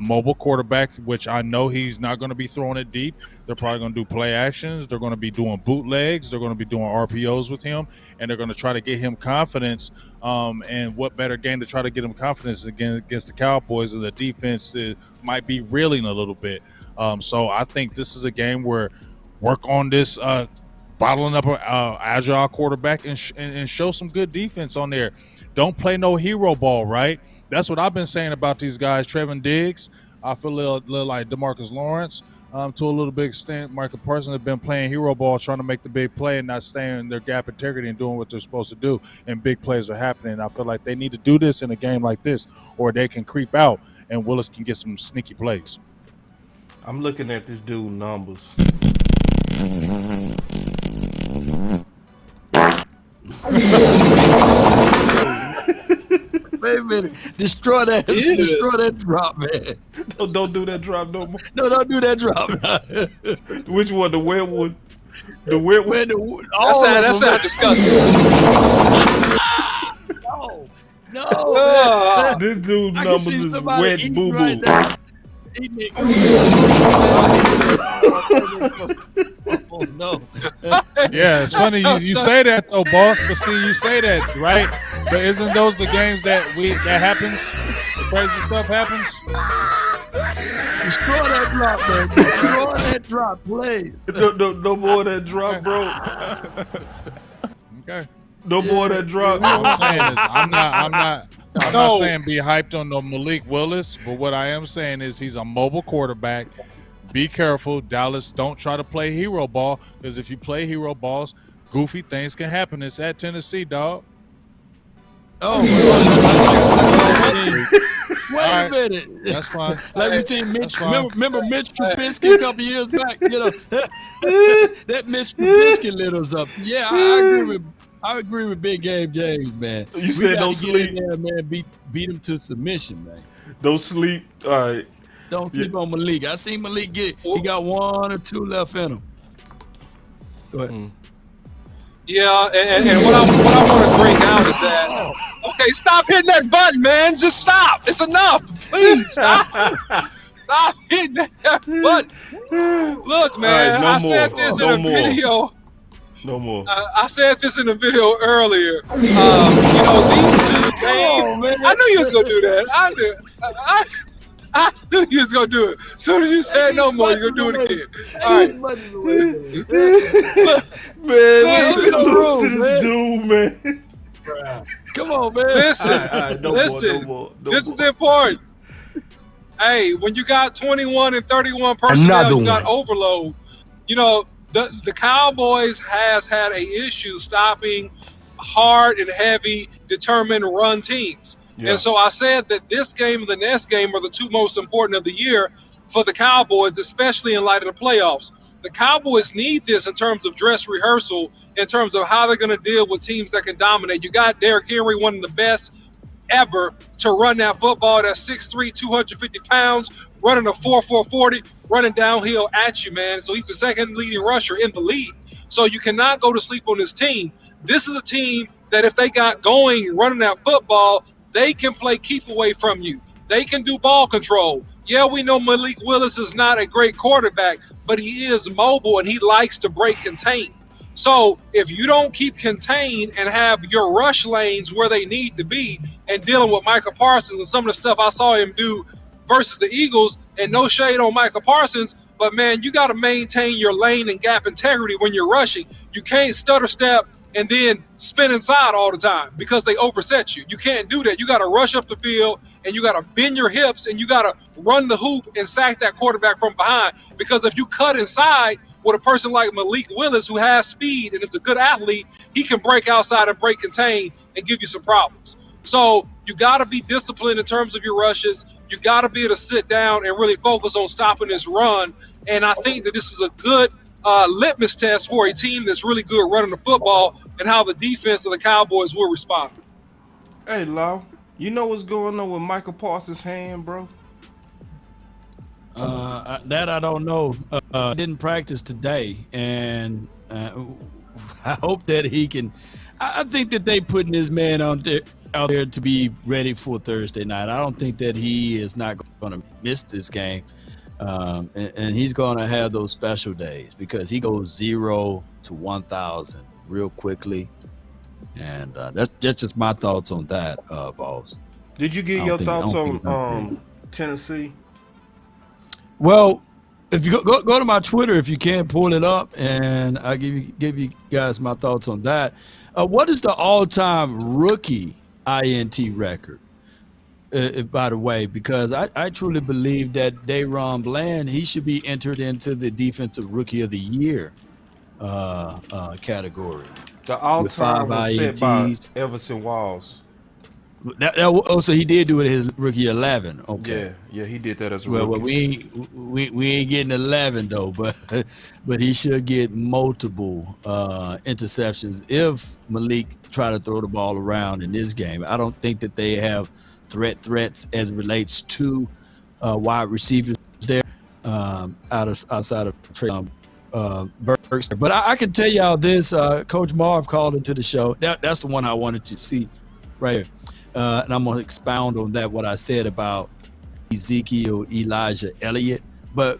mobile quarterback, which I know he's not going to be throwing it deep. They're probably going to do play actions. They're going to be doing bootlegs. They're going to be doing RPOs with him, and they're going to try to get him confidence. And what better game to try to get him confidence against the Cowboys, and the defense might be reeling a little bit. So I think this is a game where work on this bottling up an agile quarterback and show some good defense on there. Don't play no hero ball, right? That's what I've been saying about these guys. Trevin Diggs, I feel a little like DeMarcus Lawrence. To a little big extent, Michael Parsons have been playing hero ball, trying to make the big play and not staying in their gap integrity and doing what they're supposed to do. And big plays are happening. I feel like they need to do this in a game like this, or they can creep out and Willis can get some sneaky plays. I'm looking at this dude numbers. Wait a minute. Destroy that drop, man. Don't do that drop no more. No, don't do that drop. Which one? The wet one? The wet one? That's not disgusting. No. This dude numbers is wet boo boo. Right oh no. Yeah, it's funny you say that though, boss. But see, you say that, right? But isn't those the games that happens? The crazy stuff happens. Destroy that drop, man. Destroy that drop, please. No more of that drop, bro. Okay. No more of that drop. What I'm saying is, I'm not saying be hyped on the Malik Willis, but what I am saying is he's a mobile quarterback. Be careful, Dallas. Don't try to play hero ball, because if you play hero balls, goofy things can happen. It's at Tennessee, dog. Oh, wait a minute. That's fine. Like we seen Mitch. Remember Mitch Trubisky a couple years back? You know, that Mitch Trubisky lit us up. Yeah, I agree with Big Game James, man. You said don't sleep, in there, man. Beat him to submission, man. Don't sleep. All right. Don't sleep on Malik. I seen Malik he got 1 or 2 left in him. Go ahead. Yeah, and what I want to bring out is that, okay, stop hitting that button, man. Just stop. It's enough. Please stop. Stop hitting that button. Look, man, I said this in a video. No more. I said this in a video earlier. You know, these two games. I knew you was gonna do that. I knew you was gonna do it. As soon as you said no more, you're gonna do it again. All right. Man, listen to this dude, man. Come on, man. Listen. No more. This is important. Hey, when you got 21 and 31 personnel, you got overload. You know, the Cowboys has had a issue stopping hard and heavy, determined run teams. Yeah. And so I said that this game and the next game are the 2 most important of the year for the Cowboys, especially in light of the playoffs. The Cowboys need this in terms of dress rehearsal, in terms of how they're going to deal with teams that can dominate. You got Derrick Henry, one of the best ever to run that football. That's 6'3", 250 pounds, running a 4.40, running downhill at you, man. So he's the second leading rusher in the league. So you cannot go to sleep on this team. This is a team that if they got going running that football, they can play keep away from you. They can do ball control. Yeah, we know Malik Willis is not a great quarterback, but he is mobile and he likes to break contain. So if you don't keep contained and have your rush lanes where they need to be and dealing with Micah Parsons and some of the stuff I saw him do versus the Eagles, and no shade on Micah Parsons, but man, you got to maintain your lane and gap integrity when you're rushing. You can't stutter step and then spin inside all the time because they overset you. You can't do that. You got to rush up the field and you got to bend your hips and you got to run the hoop and sack that quarterback from behind, because if you cut inside with a person like Malik Willis who has speed and is a good athlete, he can break outside and break contain and give you some problems. So you got to be disciplined in terms of your rushes. You got to be able to sit down and really focus on stopping this run. And I think that this is a good litmus test for a team that's really good at running the football and how the defense of the Cowboys will respond. Hey, Lau, you know what's going on with Michael Parsons' hand, bro? That I don't know. I didn't practice today, and I hope that he can. I think that they putting this man out there to be ready for Thursday night. I don't think that he is not going to miss this game, and he's going to have those special days because he goes 0 to 1,000 real quickly, and that's just my thoughts on that, boss. Did you get your thoughts on Tennessee? Well, if you go to my Twitter, if you can pull it up, and I'll give you guys my thoughts on that. What is the all-time rookie INT record? By the way, because I truly believe that Dayron Bland, he should be entered into the Defensive Rookie of the Year category. The all-time was set by Everson Walls. So he did do it his rookie 11. Okay. Yeah, he did that as well. Well, we ain't getting 11 though, but he should get multiple interceptions if Malik try to throw the ball around in this game. I don't think that they have threats as it relates to wide receivers there outside of Trey Burks. But I can tell y'all this. Coach Marv called into the show. That's the one I wanted to see right here. And I'm going to expound on that, what I said about Ezekiel Elijah Elliott. But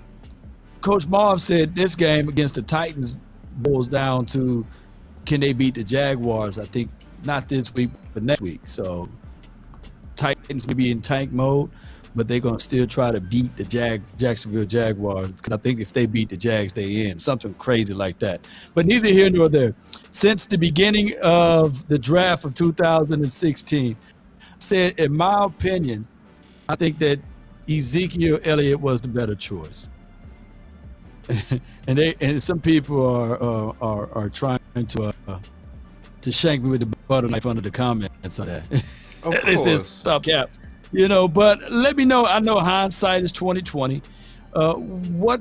Coach Marv said this game against the Titans boils down to, can they beat the Jaguars? I think not this week, but next week. So Titans may be in tank mode, but they're going to still try to beat the Jacksonville Jaguars, because I think if they beat the Jags, they in. Something crazy like that. But neither here nor there. Since the beginning of the draft of 2016, said, in my opinion, I think that Ezekiel Elliott was the better choice. and some people are trying to shank me with the butter knife under the comments on that. Of course. They said stop cap. But let me know. I know hindsight is 20/20.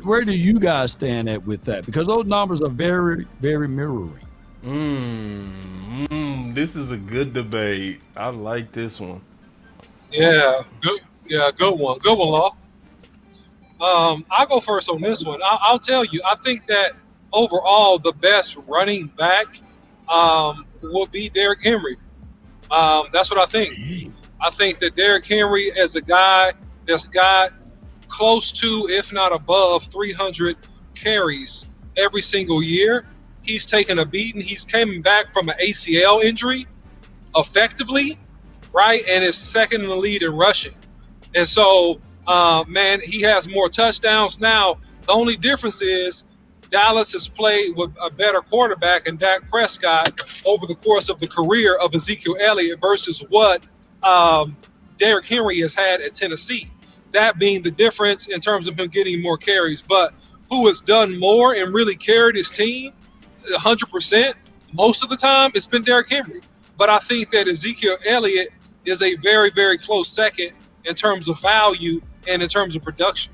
Where do you guys stand at with that? Because those numbers are very, very mirroring. This is a good debate. I like this one. Yeah, good. Yeah, good one. Good one, Law. I'll go first on this one. I'll tell you, I think that overall the best running back will be Derrick Henry. That's what I think. I think that Derrick Henry is a guy that's got close to, if not above, 300 carries every single year. He's taken a beating. He's coming back from an ACL injury effectively, right? And is second in the lead in rushing. And so, man, he has more touchdowns now. The only difference is Dallas has played with a better quarterback in Dak Prescott over the course of the career of Ezekiel Elliott versus what Derrick Henry has had at Tennessee. That being the difference in terms of him getting more carries. But who has done more and really carried his team 100% most of the time, it's been Derrick Henry. But I think that Ezekiel Elliott is a very, very close second in terms of value and in terms of production.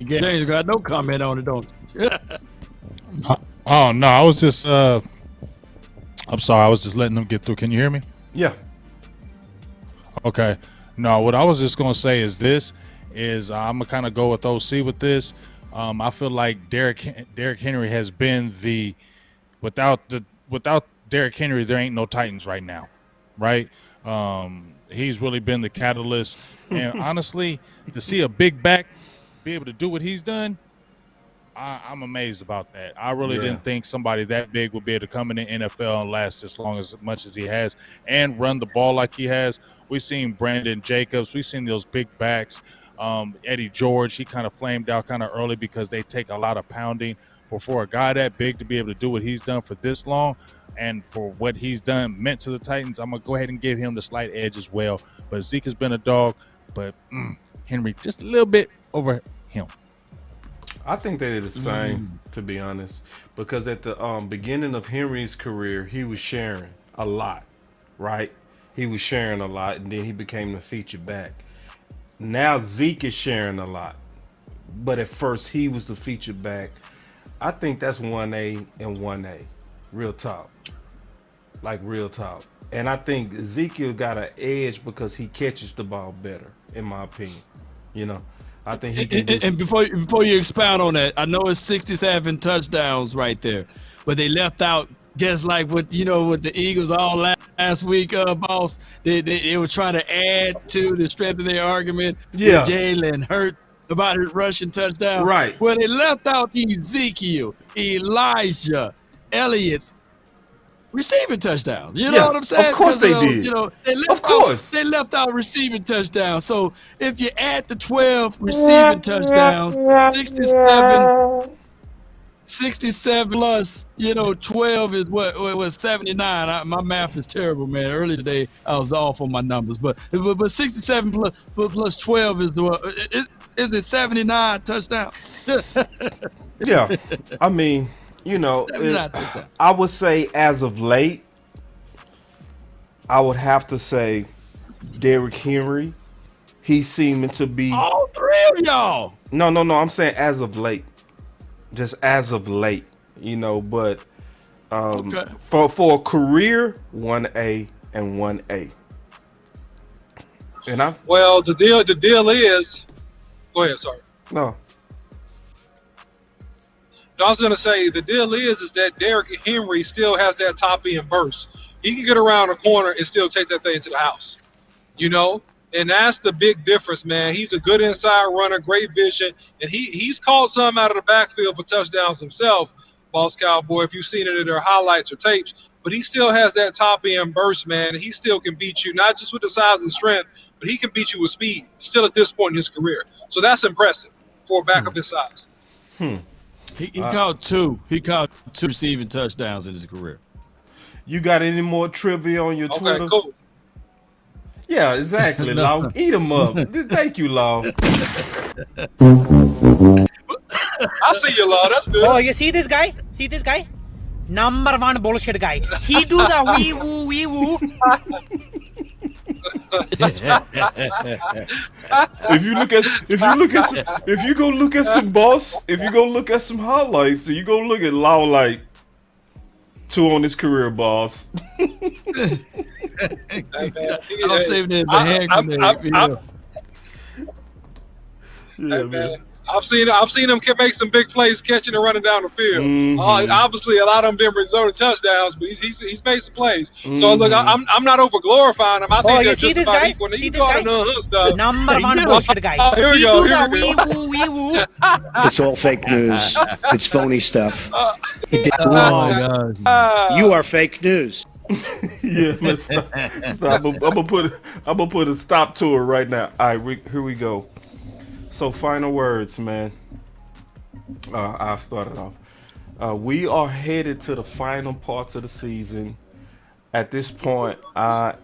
James got no comment on it, don't you? Oh no, I was I'm sorry, I was just letting them get through. Can you hear me? Yeah. Okay. No, what I was just gonna say is I'm gonna kind of go with OC with this. I feel like Derrick Henry has been without Derrick Henry, there ain't no Titans right now, right? He's really been the catalyst, and honestly, to see a big back be able to do what he's done, I'm amazed about that. I really didn't think somebody that big would be able to come in the NFL and last as much as he has and run the ball like he has. We've seen Brandon Jacobs. We've seen those big backs. Eddie George, he kind of flamed out kind of early because they take a lot of pounding. But for a guy that big to be able to do what he's done for this long and for what he's done meant to the Titans, I'm going to go ahead and give him the slight edge as well. But Zeke has been a dog, but Henry just a little bit over him. I think they're the same, to be honest, because at the beginning of Henry's career, he was sharing a lot, right? He was sharing a lot, and then he became the featured back. Now Zeke is sharing a lot, but at first he was the featured back. I think that's 1A and 1A, real talk, like real talk. And I think Ezekiel got an edge because he catches the ball better, in my opinion, you know. I think he can. And before you expound on that, I know it's 67 touchdowns right there, but they left out just like with the Eagles all last week, boss. They were trying to add to the strength of their argument. Yeah, with Jalen Hurts about his rushing touchdown. Right. Well, they left out Ezekiel, Elijah, Elliott's receiving touchdowns. You know what I'm saying? Of course they did. They left out receiving touchdowns. So if you add the 12 receiving touchdowns, 67 plus, 12 is what was 79. My math is terrible, man. Earlier today I was off on my numbers, but 67 plus 12 is it 79 touchdowns? Yeah, I mean. I would say as of late, I would have to say Derrick Henry. He's seeming to be all three of y'all. No. I'm saying as of late, just as of late, But for a career, 1A and 1A. And the deal is. Go ahead. Sorry. No. I was going to say the deal is that Derrick Henry still has that top end burst. He can get around a corner and still take that thing to the house, and that's the big difference, man. He's a good inside runner, great vision, and he's caught some out of the backfield for touchdowns himself, Boss Cowboy, if you've seen it in their highlights or tapes. But he still has that top end burst, man, and he still can beat you, not just with the size and strength, but he can beat you with speed still at this point in his career. So that's impressive for a back of his size. He caught two. He caught 2 receiving touchdowns in his career. You got any more trivia on your Twitter? Okay, cool. Yeah, exactly, Law. Eat them up. Thank you, Law. I see you, Law. That's good. Oh, you see this guy? Number 1 bullshit guy. He do the wee woo wee woo. If you go look at some highlights, and you go look at Law like 2 on his career, boss. I'm saving it as a hand grenade. Man. I've seen him make some big plays catching and running down the field. Obviously, a lot of them didn't result in touchdowns, but he's made some plays. So look, I'm not over glorifying him. I think they're just about equal. See this guy? Number 1 bullshit guy. Here we go. Wee woo. It's all fake news. It's phony stuff. It didn't God. You are fake news. Yeah, let's stop. I'm gonna put a stop to it right now. All right, here we go. So final words, man. I'll start it off. We are headed to the final parts of the season. At this point, I'm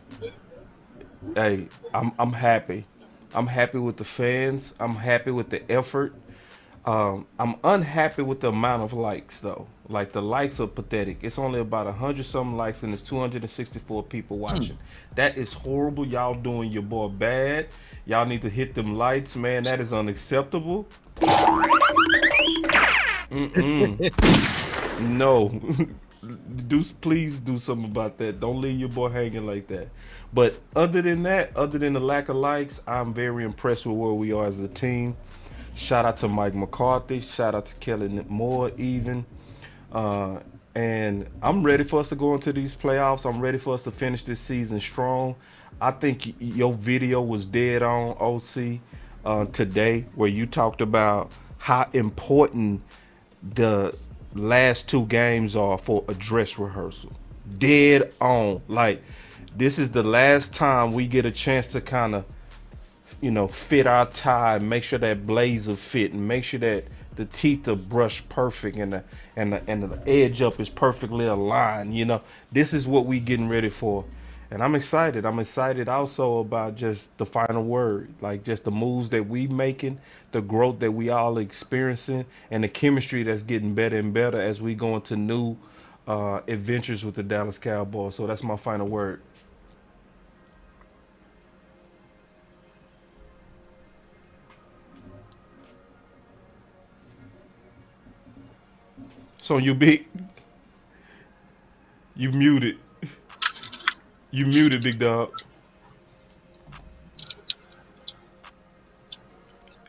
happy. I'm happy with the fans. I'm happy with the effort. I'm unhappy with the amount of likes, though. Like, the likes are pathetic. It's only about 100-something likes, and there's 264 people watching. That is horrible. Y'all doing your boy bad. Y'all need to hit them lights, man. That is unacceptable. No. Please do something about that. Don't leave your boy hanging like that. But other than that, other than the lack of likes, I'm very impressed with where we are as a team. Shout out to Mike McCarthy. Shout out to Kellen Moore even. And I'm ready for us to go into these playoffs. I'm ready for us to finish this season strong. I think your video was dead on, OC, today, where you talked about how important the last 2 games are for a dress rehearsal. Dead on. Like, this is the last time we get a chance to kind of, fit our tie, make sure that blazer fit, and make sure that the teeth are brushed perfect and the edge up is perfectly aligned. This is what we getting ready for. And I'm excited. I'm excited also about just the final word, like just the moves that we making, the growth that we all experiencing, and the chemistry that's getting better and better as we go into new adventures with the Dallas Cowboys. So that's my final word. So you muted. You muted, big dog.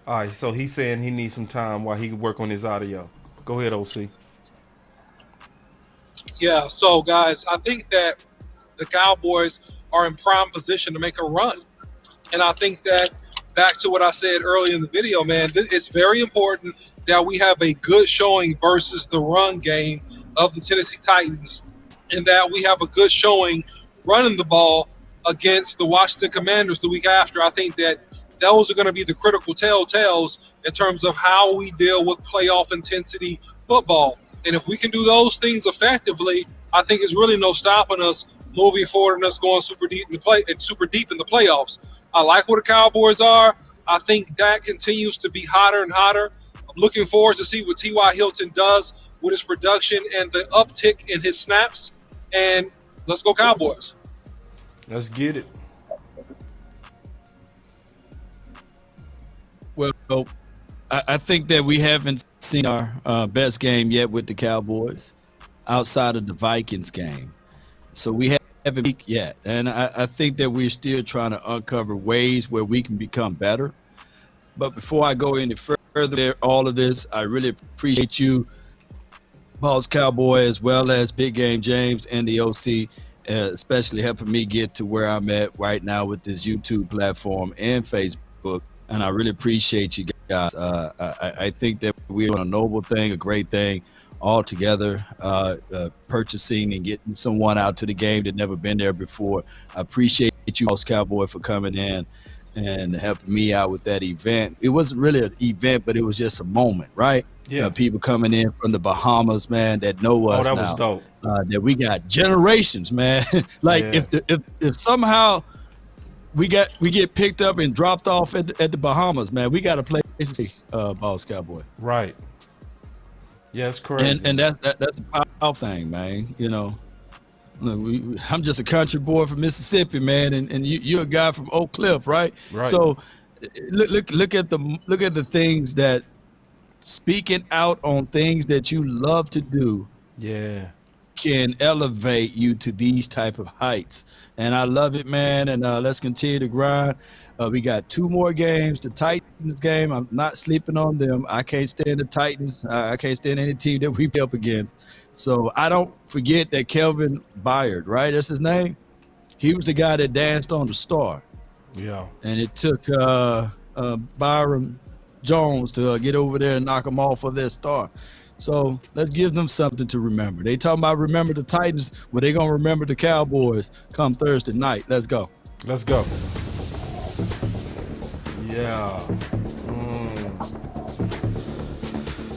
All right, so he's saying he needs some time while he can work on his audio. Go ahead, OC. Yeah, so guys, I think that the Cowboys are in prime position to make a run. And I think that, back to what I said earlier in the video, man, it's very important that we have a good showing versus the run game of the Tennessee Titans, and that we have a good showing running the ball against the Washington Commanders the week after. I think that those are going to be the critical telltales in terms of how we deal with playoff intensity football. And if we can do those things effectively, I think there's really no stopping us moving forward and us going super deep in the playoffs. I like where the Cowboys are. I think Dak continues to be hotter and hotter. I'm looking forward to see what T.Y. Hilton does with his production and the uptick in his snaps. And let's go Cowboys. Let's get it. Well, I think that we haven't seen our best game yet with the Cowboys outside of the Vikings game. So we haven't peaked yet. And I think that we're still trying to uncover ways where we can become better. But before I go any further, all of this, I really appreciate you, Boss Cowboy, as well as Big Game James and the OC, especially helping me get to where I'm at right now with this YouTube platform and Facebook. And I really appreciate you guys. I think that we're doing a noble thing, a great thing all together, purchasing and getting someone out to the game that never been there before. I appreciate you, Boss Cowboy, for coming in and helping me out with that event. It wasn't really an event, but it was just a moment, right? Yeah. People coming in from the Bahamas, man, that know us that now. Was dope. That we got generations, man. Like if somehow we get picked up and dropped off at the Bahamas, man, we got a place to see, Boss Cowboy. Right. Yeah, it's crazy. And that's a powerful thing, man. Look, I'm just a country boy from Mississippi, man, and you're a guy from Oak Cliff, right? Right. So look at the things that, speaking out on things that you love to do, can elevate you to these type of heights. And I love it, man. And let's continue to grind. We got 2 more games. The Titans game, I'm not sleeping on them. I can't stand the Titans. I can't stand any team that we play up against. So I don't forget that Kelvin Byard, right? That's his name. He was the guy that danced on the star. Yeah. And it took Byron Jones to get over there and knock him off of that star. So let's give them something to remember. They talking about remember the Titans. Well, they going to remember the Cowboys come Thursday night. Let's go. Let's go. Yeah.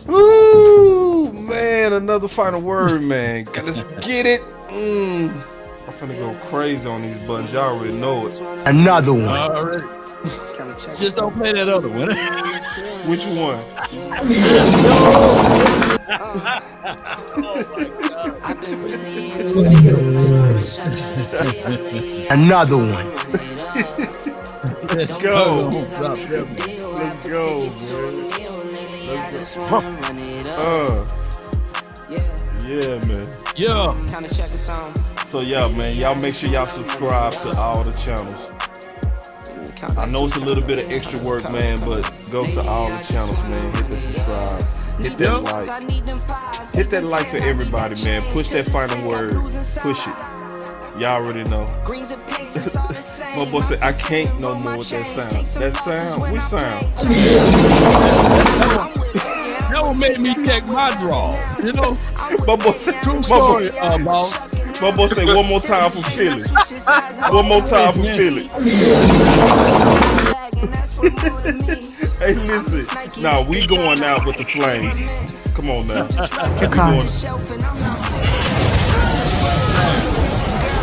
Ooh, man, another final word, man. Let's get it. I'm finna go crazy on these buttons. Y'all already know it. Another one. All right. Just don't play that other one. Which one? Another one. Let's go. Let's go, man. Yeah, man. Yeah. So yeah, man, y'all make sure y'all subscribe to all the channels. I know it's a little bit of extra work, man, but go to all the channels, man. Hit the subscribe. Hit that like. Hit that like for everybody, man. Push that final word. Push it. Y'all already know. My boy said, I can't no more with that sound. That sound? Which sound? That one made me check my draw. You know? My boy said, true story, boss. My boy said, one more time for Philly. One more time for Philly. Hey, listen. Now, we going out with the Flames. Come on now.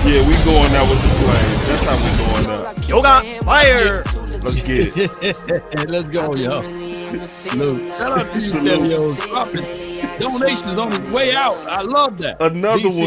Yeah, we going out with the Flames. That's how we going out. Yoga fire. Let's get it. Let's go, yo. Look, shout out to you, Stelios. Donations on his way out. I love that. Another one.